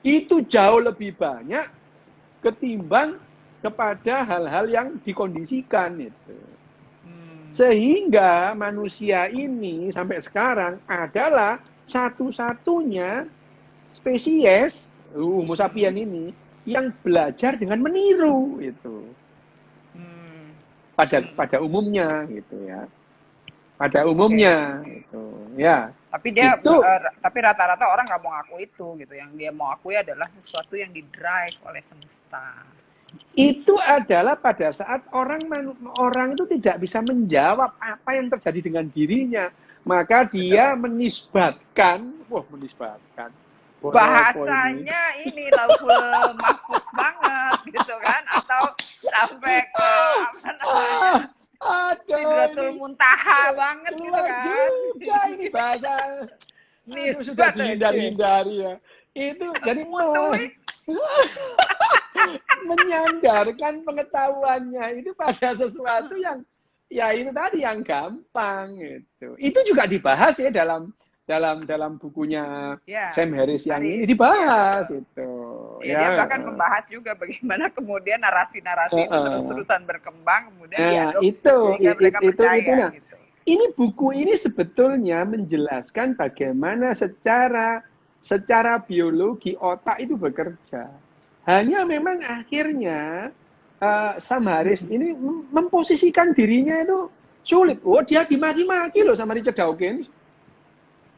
Itu jauh lebih banyak ketimbang kepada hal-hal yang dikondisikan itu. Sehingga manusia ini sampai sekarang adalah satu-satunya spesies Homo sapien ini yang belajar dengan meniru itu. Pada umumnya gitu ya. Pada umumnya itu ya. Tapi dia itu, tapi rata-rata orang nggak mau ngaku itu gitu. Yang dia mau akui adalah sesuatu yang didrive oleh semesta. Itu adalah pada saat orang itu tidak bisa menjawab apa yang terjadi dengan dirinya, maka dia menisbatkan bahasanya ini lauful mahfuz banget gitu kan, atau sampai ke Sidratul Muntaha banget gitu kan. Juga ini bahasa sudah dihindari ya. Itu jadi menyandarkan pengetahuannya itu pada sesuatu yang ya itu tadi yang gampang gitu. Itu juga dibahas ya dalam bukunya Sam Harris yang ini dibahas itu. Dia bahkan membahas juga bagaimana kemudian narasi-narasi itu terus-terusan berkembang kemudian diadopsi sehingga mereka percaya gitu. Ini buku ini sebetulnya menjelaskan bagaimana secara biologi otak itu bekerja. Hanya memang akhirnya Sam Harris ini memposisikan dirinya itu sulit. Oh, dia dimaki-maki loh sama Richard Dawkins.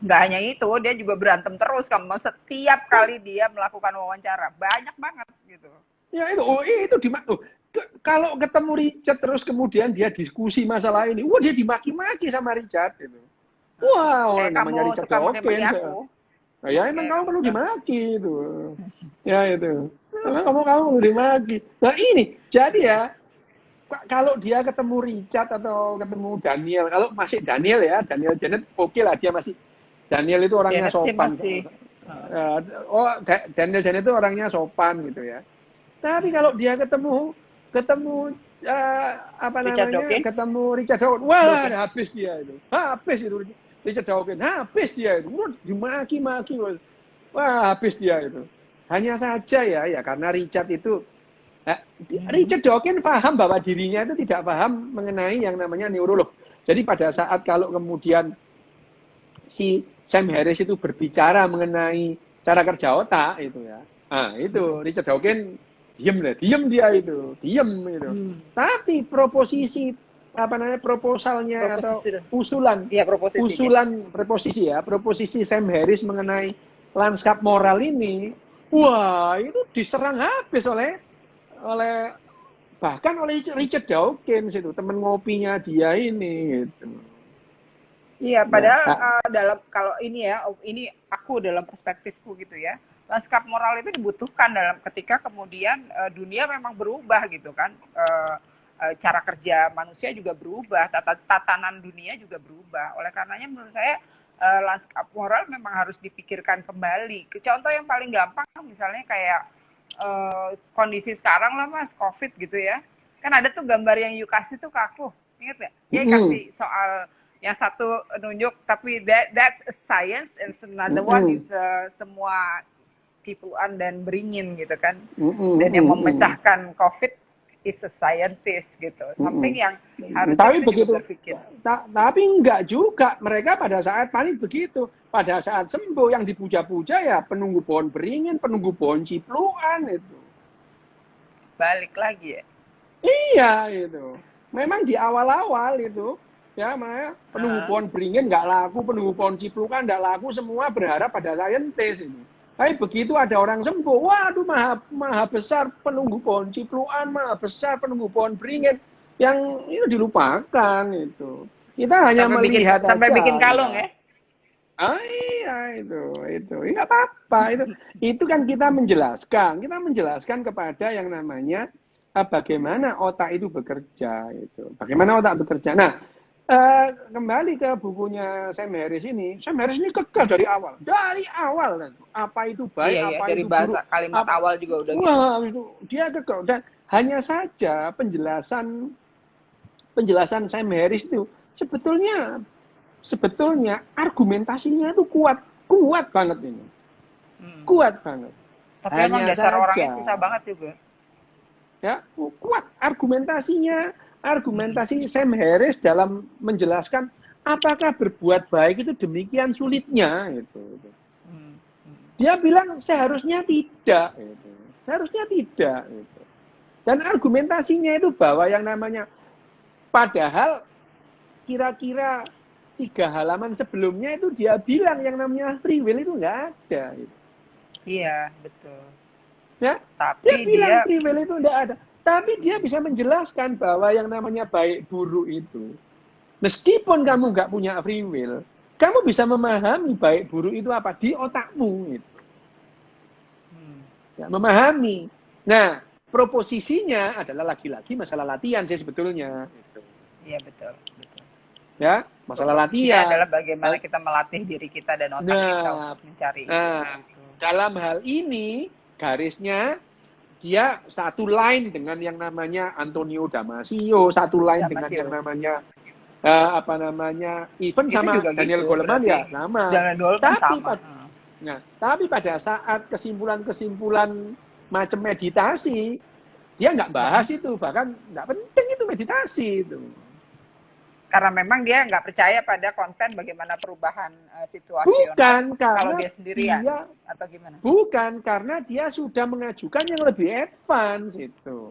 Nggak hanya itu, dia juga berantem terus setiap kali dia melakukan wawancara. Banyak banget gitu. Ya itu kalau ketemu Richard terus kemudian dia diskusi masalah ini, wah dia dimaki-maki sama Richard gitu. Wah, namanya Richard Dawkins. Ya emang kamu perlu dimaki itu. Ya itu. Kamu perlu dimaki. Nah ini, jadi ya kalau dia ketemu Richard atau ketemu Daniel, kalau masih Daniel ya, Daniel Janet oke lah, dia masih Daniel itu orangnya sopan. Daniel Janet itu orangnya sopan gitu ya. Tapi kalau dia ketemu ketemu Richard Dawkins, wah habis dia itu. Richard Dawkins, habis dia itu. Dimaki-maki. Wah, habis dia itu. Hanya saja ya karena Richard itu Nah, Richard Dawkins paham bahwa dirinya itu tidak paham mengenai yang namanya neurolog. Jadi pada saat kalau kemudian si Sam Harris itu berbicara mengenai cara kerja otak itu ya, nah itu Richard Dawkins diem dia itu, diem itu. Tapi proposisi apa namanya proposalnya atau usulan, ya, proposisi Sam Harris mengenai lanskap moral ini, wah itu diserang habis oleh bahkan oleh Richard Dawkins itu, teman ngopinya dia ini gitu. Iya, padahal dalam kalau ini ya, ini aku dalam perspektifku gitu ya, lanskap moral itu dibutuhkan dalam ketika kemudian dunia memang berubah gitu kan, cara kerja manusia juga berubah, tatanan dunia juga berubah. Oleh karenanya menurut saya lanskap moral memang harus dipikirkan kembali. Contoh yang paling gampang misalnya kayak kondisi sekarang lah Mas, COVID gitu ya. Kan ada tuh gambar yang you kasih tuh ke aku, ingat nggak? Dia kasih soal yang satu nunjuk, tapi that's a science and another one is semua tipuan dan beringin gitu kan. Dan yang memecahkan COVID is a scientist gitu. Something yang harusnya kita juga berpikir. Tapi enggak juga. Mereka pada saat panik begitu. Pada saat sembuh yang dipuja-puja ya penunggu pohon beringin, penunggu pohon cipluan itu. Balik lagi ya? Iya itu. Memang di awal-awal itu ya makanya penunggu pohon beringin nggak laku, penunggu pohon ciplukan nggak laku, semua berharap pada saintis ini. Tapi begitu ada orang sembuh, waduh maha besar penunggu pohon cipluan, maha besar penunggu pohon beringin, yang itu dilupakan itu. Kita hanya sampai melihat sampai bikin kalung ya. Iya itu nggak apa-apa itu kan kita menjelaskan kepada yang namanya bagaimana otak itu bekerja itu, bagaimana otak bekerja. Nah, kembali ke bukunya Sam Harris ini kekeh dari awal apa itu baik, apa dari itu bahasa buruk, kalimat awal juga udah gitu. Dia kekeh dan hanya saja penjelasan Sam Harris itu sebetulnya argumentasinya itu kuat banget ini. Kuat banget. Tapi emang dasar orangnya susah banget juga. Ya, kuat argumentasi Sam Harris dalam menjelaskan apakah berbuat baik itu demikian sulitnya gitu. Dia bilang seharusnya tidak gitu. Seharusnya tidak gitu. Dan argumentasinya itu bahwa yang namanya padahal kira-kira 3 halaman sebelumnya itu dia bilang yang namanya free will itu nggak ada. Gitu. Iya, betul. Ya, tapi dia bilang free will itu nggak ada. Tapi dia bisa menjelaskan bahwa yang namanya baik buruk itu, meskipun kamu nggak punya free will, kamu bisa memahami baik buruk itu apa di otakmu. Gitu. Ya, memahami. Nah, proposisinya adalah lagi-lagi masalah latihan sih sebetulnya. Gitu. Iya, betul. Ya, masalah latihan adalah bagaimana kita melatih diri kita dan otak kita untuk mencari. Dalam hal ini garisnya dia satu line dengan yang namanya Antonio Damasio, satu line dengan yang namanya even itu sama Daniel gitu, Goleman ya sama. Tapi pada saat kesimpulan macam meditasi dia nggak bahas itu, bahkan nggak penting itu meditasi itu. Karena memang dia nggak percaya pada konten bagaimana perubahan situasional. Bukan kalau dia sendirian atau gimana? Bukan, karena dia sudah mengajukan yang lebih advance itu.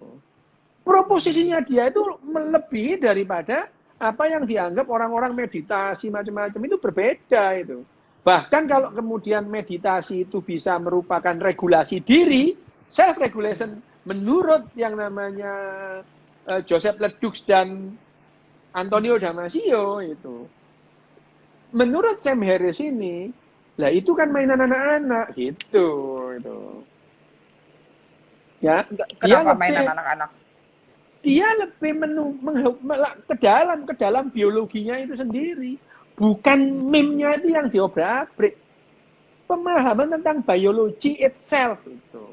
Proposisinya dia itu melebihi daripada apa yang dianggap orang-orang meditasi macam-macam itu berbeda itu. Bahkan kalau kemudian meditasi itu bisa merupakan regulasi diri, self regulation menurut yang namanya Joseph Ledoux dan Antonio Damasio itu. Menurut Sam Harris ini, lah itu kan mainan anak-anak gitu itu. Ya, kenapa mainan anak-anak? Dia lebih ke dalam biologinya itu sendiri. Bukan meme-nya itu yang diobrak-abrik. Pemahaman tentang biology itself itu.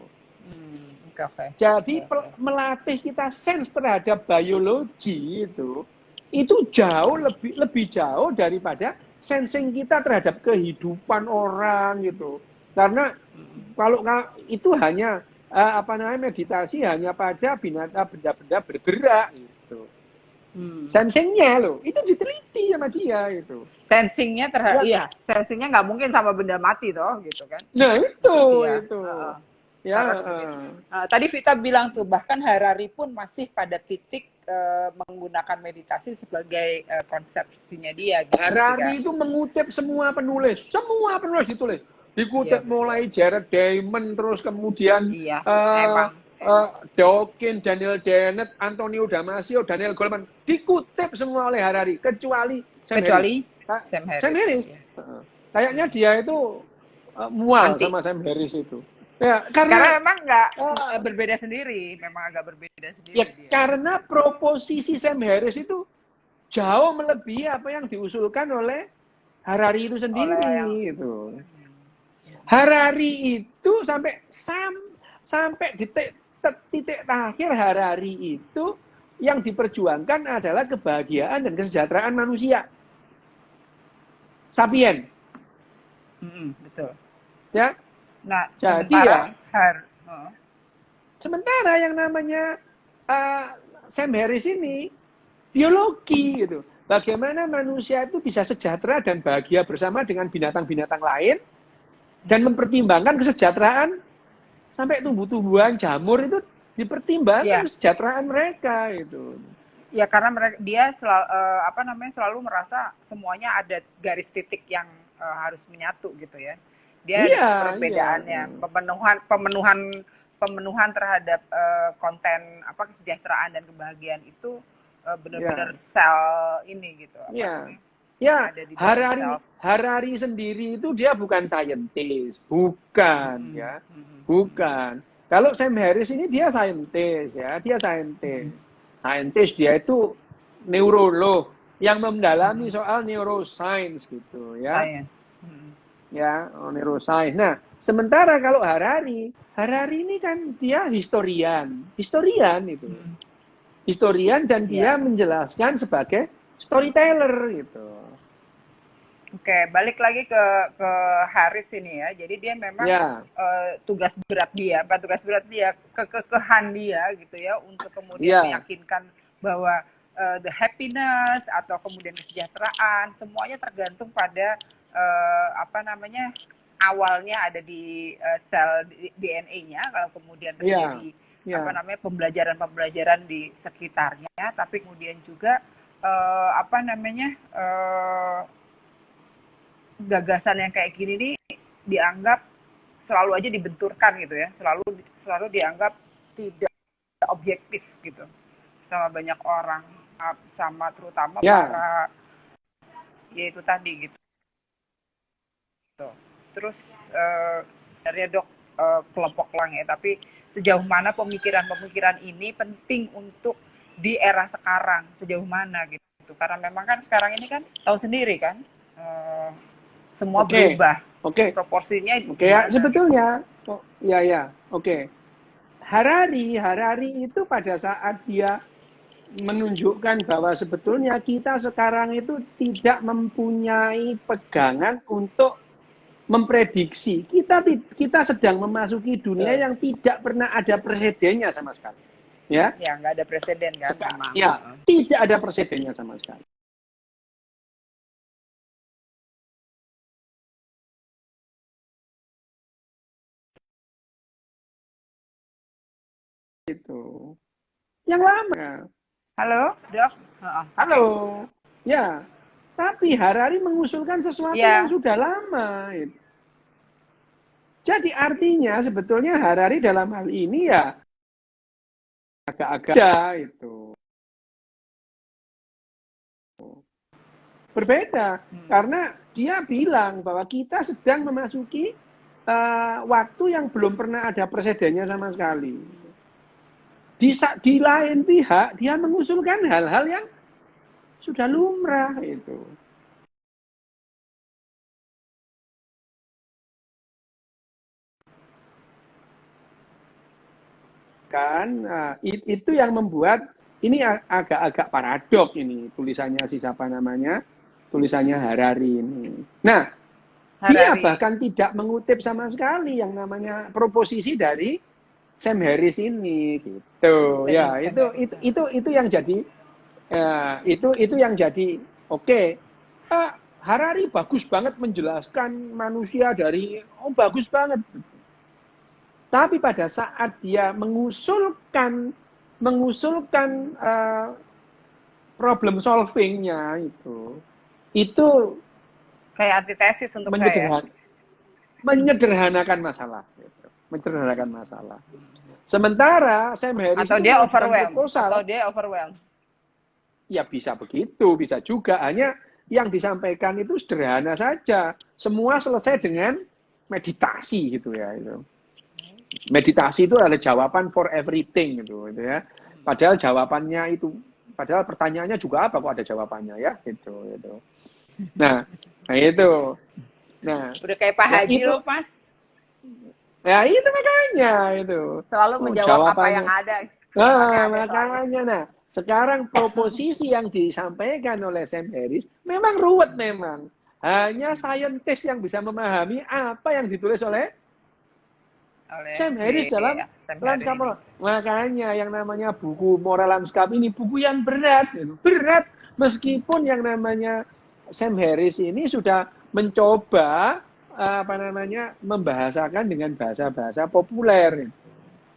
Jadi melatih kita sense terhadap biologi itu jauh lebih jauh daripada sensing kita terhadap kehidupan orang gitu. Karena kalau itu hanya apa namanya meditasi hanya pada benda-benda bergerak gitu. Sensingnya loh, itu diteliti sama dia itu. Sensingnya Ya, iya, sensingnya nggak mungkin sama benda mati toh, gitu kan? nah itu Dia. itu. Heeh. Ya, Tadi Vita bilang tuh bahkan Harari pun masih pada titik menggunakan meditasi sebagai konsepsinya dia gitu ketika Harari itu mengutip semua penulis ditulis. iya Dikutip betul. mulai Jared Diamond, terus kemudian Iya, eh emang Dawkins, Daniel Dennett, Antonio Damasio, Daniel Goleman, dikutip semua oleh Harari, kecuali Sam Harris. kecuali Sam Sam Harris. Harris, Iya. kayaknya dia itu mual Anti. sama Sam Harris itu. Ya, Karena karena memang nggak uh, berbeda sendiri, memang agak berbeda ya sendiri dia. karena proposisi Sam Harris itu jauh melebihi apa yang diusulkan oleh Harari itu Oleh yang sendiri gitu. Harari itu sampai titik terakhir Harari itu yang diperjuangkan adalah kebahagiaan dan kesejahteraan manusia. Sapien. betul. Ya. Nah, Jadi sementara yang namanya Sam Harris ini biologi gitu. Bagaimana manusia itu bisa sejahtera dan bahagia bersama dengan binatang-binatang lain dan mempertimbangkan kesejahteraan sampai tumbuh-tumbuhan jamur itu dipertimbangkan kesejahteraan mereka itu. Ya karena dia selalu merasa semuanya ada garis titik yang harus menyatu gitu ya. Dia ada perbedaannya, pemenuhan terhadap konten kesejahteraan dan kebahagiaan itu benar-benar sel ini gitu. Ya, Harari sendiri itu dia bukan saintis, bukan ya, bukan. Kalau Sam Harris ini dia saintis ya, dia saintis. Saintis dia itu neurolog yang mendalami soal neuroscience gitu ya. Science. Ya, neuroscience. Nah, sementara kalau Harari ini kan dia historian itu. Historian dan dia menjelaskan sebagai storyteller gitu. Oke, balik lagi ke Harris ini ya. Jadi dia memang tugas berat dia, kekehan dia gitu ya untuk kemudian meyakinkan bahwa the happiness atau kemudian kesejahteraan semuanya tergantung pada awalnya ada di sel DNA-nya, kalau kemudian terjadi pembelajaran di sekitarnya, tapi kemudian juga gagasan yang kayak gini nih dianggap selalu aja dibenturkan gitu ya, selalu dianggap tidak objektif gitu sama banyak orang, sama terutama para yaitu tadi gitu. Terus sebenarnya Dok kelompok lang ya, tapi sejauh mana pemikiran ini penting untuk di era sekarang, sejauh mana gitu, karena memang kan sekarang ini kan tahu sendiri kan semua berubah. Proporsinya. Sebetulnya, Harari itu pada saat dia menunjukkan bahwa sebetulnya kita sekarang itu tidak mempunyai pegangan untuk memprediksi. Kita sedang memasuki dunia yang tidak pernah ada presidennya sama sekali. Ya, nggak ada presiden kan? Tidak ada presidennya sama sekali. Itu yang lama. Halo, Dok. Halo. Ya, tapi Harari mengusulkan sesuatu yang sudah lama. Jadi artinya sebetulnya Harari dalam hal ini ya agak-agak itu berbeda, karena dia bilang bahwa kita sedang memasuki waktu yang belum pernah ada presidennya sama sekali. Di lain pihak dia mengusulkan hal-hal yang sudah lumrah itu. Kan itu yang membuat ini agak-agak paradok ini tulisannya tulisannya Harari ini. Nah, dia bahkan tidak mengutip sama sekali yang namanya proposisi dari Sam Harris ini gitu. Ya, itu yang jadi itu yang jadi oke. Harari bagus banget menjelaskan manusia dari bagus banget. Tapi pada saat dia mengusulkan problem solvingnya itu kayak antitesis untuk saya. Menyederhanakan masalah. Menyederhanakan masalah. Sementara Sam Harris atau dia overwhelmed. Ya bisa begitu, bisa juga. Hanya yang disampaikan itu sederhana saja. Semua selesai dengan meditasi gitu ya. Itu. Meditasi itu adalah jawaban for everything gitu ya. Padahal jawabannya padahal pertanyaannya juga apa kok ada jawabannya ya gitu. Nah itu. Nah, udah kayak Pak Haji loh, Mas. Ya itu makanya itu. Selalu menjawab apa yang ada. Makanya nah, sekarang proposisi yang disampaikan oleh Sam Harris memang ruwet memang. Hanya saintis yang bisa memahami apa yang ditulis oleh Sam Harris dalam lanskap. Makanya yang namanya buku Moral Landscape ini buku yang berat. Berat meskipun yang namanya Sam Harris ini sudah mencoba membahasakan dengan bahasa-bahasa populer.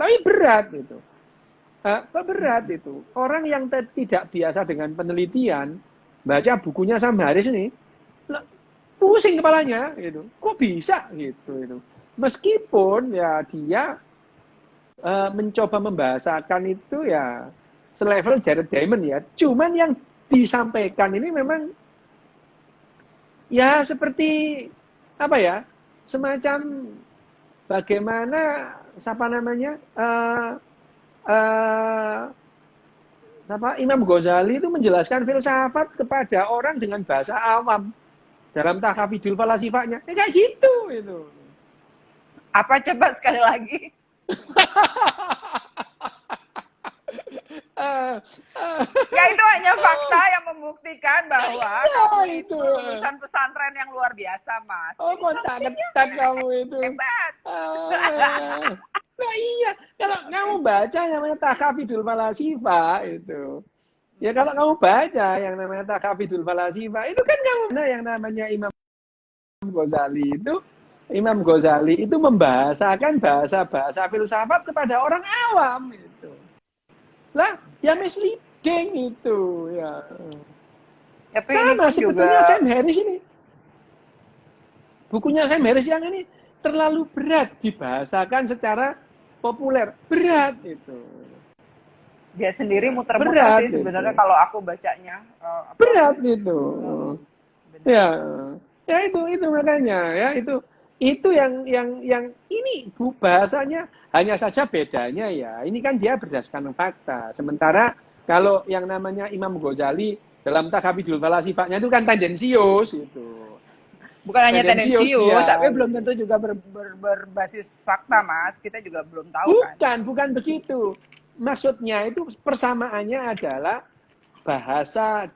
Tapi berat itu. Berat itu. Orang yang tidak biasa dengan penelitian baca bukunya Sam Harris ini pusing kepalanya gitu. Kok bisa gitu itu. Meskipun ya dia mencoba membahasakan itu ya selevel Jared Diamond ya. Cuman yang disampaikan ini memang ya seperti apa ya? Semacam bagaimana Imam Ghazali itu menjelaskan filsafat kepada orang dengan bahasa awam dalam Tahafidul Falasifahnya. Kayak gitu itu. Apa coba sekali lagi? Ya itu hanya fakta yang membuktikan bahwa kamu itu lulusan pesantren yang luar biasa, Mas. Kontak kamu itu. Hebat. Nah iya, kalau kamu baca yang namanya Tahafidul Falasifah itu. Ya kalau kamu baca yang namanya Tahafidul Falasifah itu kan kamu yang namanya Imam Ghazali itu membahasakan bahasa-bahasa filsafat kepada orang awam itu. Lah, ya misleading itu ya. Sama sebetulnya juga... Sam Harris ini. Bukunya Sam Harris yang ini terlalu berat dibahasakan secara populer. Berat itu. Dia sendiri muter-muter sih sebenarnya kalau aku bacanya. Berat itu. Ya itu makanya ya itu yang ini bahasanya hanya saja bedanya ya. Ini kan dia berdasarkan fakta. Sementara kalau yang namanya Imam Ghazali dalam Tahafidul Falasifahnya itu kan tendensius itu. Bukan hanya tendensius, tapi belum tentu juga berbasis fakta, Mas. Kita juga belum tahu kan. Bukan begitu. Maksudnya itu persamaannya adalah bahasa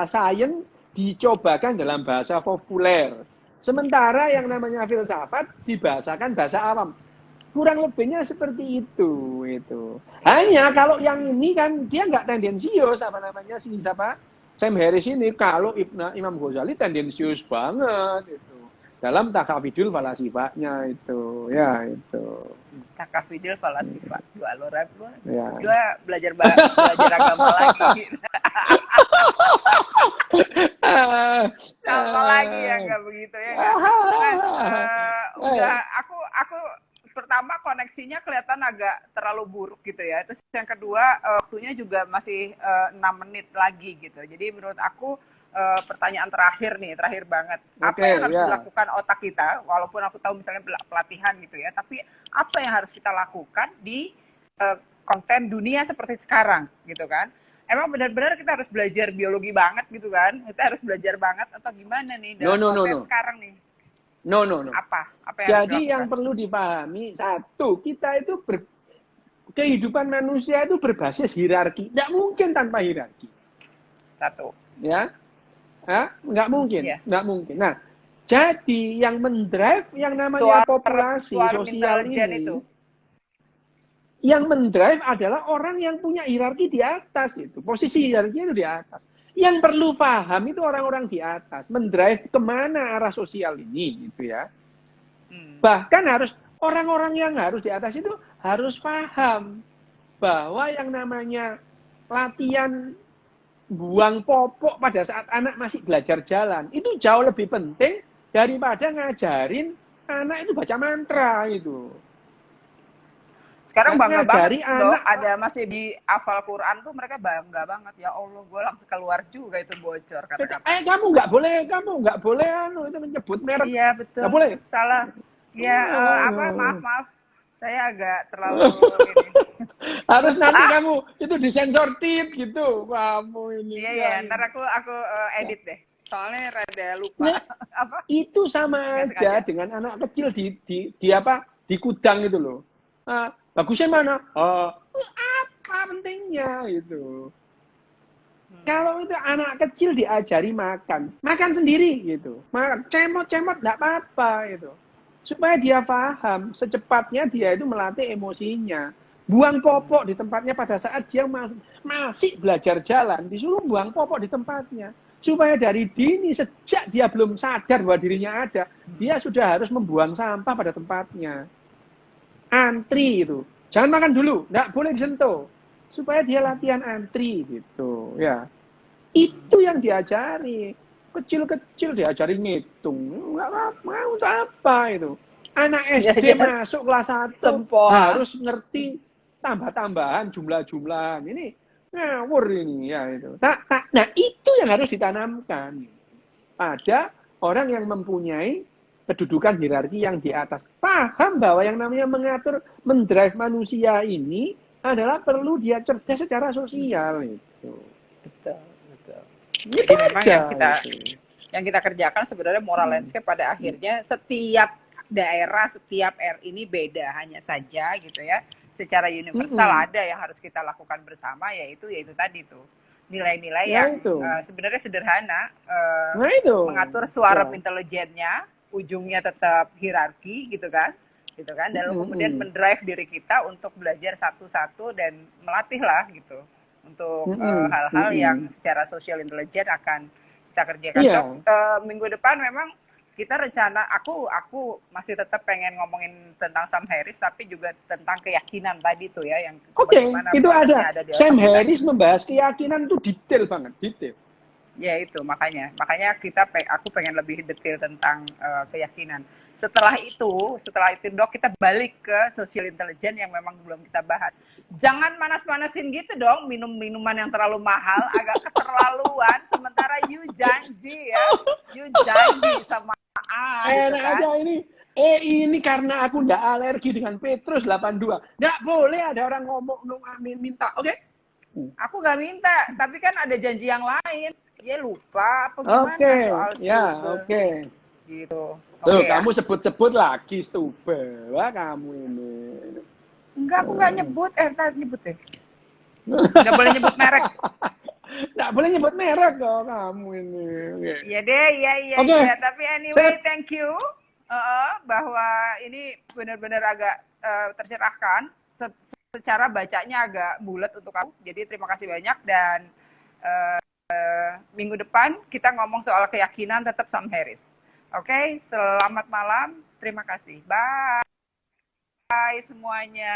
sains dicobakan dalam bahasa populer. Sementara yang namanya filsafat dibahasakan bahasa awam. Kurang lebihnya seperti itu. Hanya kalau yang ini kan dia nggak tendensius Sam Harris ini. Kalau Imam Ghazali tendensius banget itu. Dalam Tahafidul Falasifahnya itu. Ya itu. Tahafidul Falasifah. Gua belajar agama lagi. Sama lagi ya nggak begitu ya udah aku pertama koneksinya kelihatan agak terlalu buruk gitu ya. Terus yang kedua waktunya juga masih 6 menit lagi gitu. Jadi menurut aku pertanyaan terakhir banget. Apa yang harus dilakukan otak kita, walaupun aku tahu misalnya pelatihan gitu ya, tapi apa yang harus kita lakukan di konten dunia seperti sekarang gitu kan? Emang benar-benar kita harus belajar biologi banget gitu kan? Kita harus belajar banget atau gimana nih dalam konten sekarang nih? No. Apa yang jadi yang perlu dipahami, satu, kita itu kehidupan manusia itu berbasis hierarki. Nggak mungkin tanpa hierarki. Satu. Ya? Nggak mungkin. Yeah. Nggak mungkin. Nah, jadi yang mendrive yang namanya populasi sosial ini. Itu. yang mendrive adalah orang yang punya hierarki di atas itu. Posisi hierarkinya itu di atas. Yang perlu paham itu orang-orang di atas. Mendrive kemana arah sosial ini gitu ya. Bahkan harus orang-orang yang harus di atas itu harus paham bahwa yang namanya latihan buang popok pada saat anak masih belajar jalan itu jauh lebih penting daripada ngajarin anak itu baca mantra itu. Sekarang bangga banget anak ada masih di hafal Quran tuh mereka bangga banget, ya Allah gue langsung keluar juga itu bocor kata-kata. kamu nggak boleh itu menyebut merek. Iya betul. Nggak boleh. Salah. Ya maaf. Saya agak terlalu ini. Harus nanti kamu itu disensor tit gitu kamu ini. Iya, ntar aku edit deh. Soalnya rada lupa. Nah, apa? Itu sama aja dengan anak kecil di apa? Di kudang itu loh. Bagusnya mana? Apa pentingnya itu? Kalau itu anak kecil diajari makan sendiri gitu. Makan cemot nggak apa-apa gitu. Supaya dia paham, secepatnya dia itu melatih emosinya. Buang popok di tempatnya pada saat dia masih belajar jalan, disuruh buang popok di tempatnya. Supaya dari dini, sejak dia belum sadar bahwa dirinya ada, dia sudah harus membuang sampah pada tempatnya. Antri itu. Jangan makan dulu, nggak boleh disentuh. Supaya dia latihan antri gitu. Ya, itu yang diajari. Kecil-kecil diajari ngitung. Nggak apa-apa, untuk apa itu. Anak SD masuk kelas 1 harus ngerti tambah-tambahan, jumlah-jumlahan. Ini ngawur ini ya itu. Nah, itu yang harus ditanamkan pada orang yang mempunyai kedudukan hierarki yang di atas. Paham bahwa yang namanya mengatur, mendrive manusia ini adalah perlu dia cerdas secara sosial itu. Betul. Jadi memang yang kita kerjakan sebenarnya moral landscape pada akhirnya setiap daerah, setiap ini beda, hanya saja gitu ya. Secara universal ada yang harus kita lakukan bersama, yaitu tadi tuh nilai-nilai yang sebenarnya sederhana, mengatur suara intelijennya, ujungnya tetap hierarki gitu kan, dan kemudian mendrive diri kita untuk belajar satu-satu dan melatih lah gitu untuk hal-hal yang secara social intelligence akan kita kerjakan. Minggu depan memang kita rencana, aku masih tetap pengen ngomongin tentang Sam Harris, tapi juga tentang keyakinan tadi tuh ya, yang itu ada Sam Harris membahas keyakinan tuh detail banget, detail. Ya itu makanya aku pengen lebih detail tentang keyakinan. Setelah itu Dok, kita balik ke social intelligence yang memang belum kita bahas. Jangan panas-panasin gitu dong, minum-minuman yang terlalu mahal, agak keterlaluan. Sementara you janji sama enak kan? Aja ini karena aku nggak alergi dengan Petrus 82. Nggak boleh ada orang ngomong minta, oke? Aku nggak minta, tapi kan ada janji yang lain. Ya lupa apa gimana soal stube. Ya, oke. Gitu. Loh, kamu sebut-sebut lagi stube. Wah, kamu ini. Enggak, aku nggak nyebut. Tadi nyebut deh. Nggak boleh nyebut merek. Nggak boleh nyebut merek kok kamu ini. Iya deh, iya. Tapi anyway, thank you. Bahwa ini benar-benar agak tercerahkan. Secara bacanya agak bulat untuk kamu. Jadi terima kasih banyak, dan minggu depan kita ngomong soal keyakinan tetap Sam Harris. Oke, selamat malam. Terima kasih. Bye semuanya.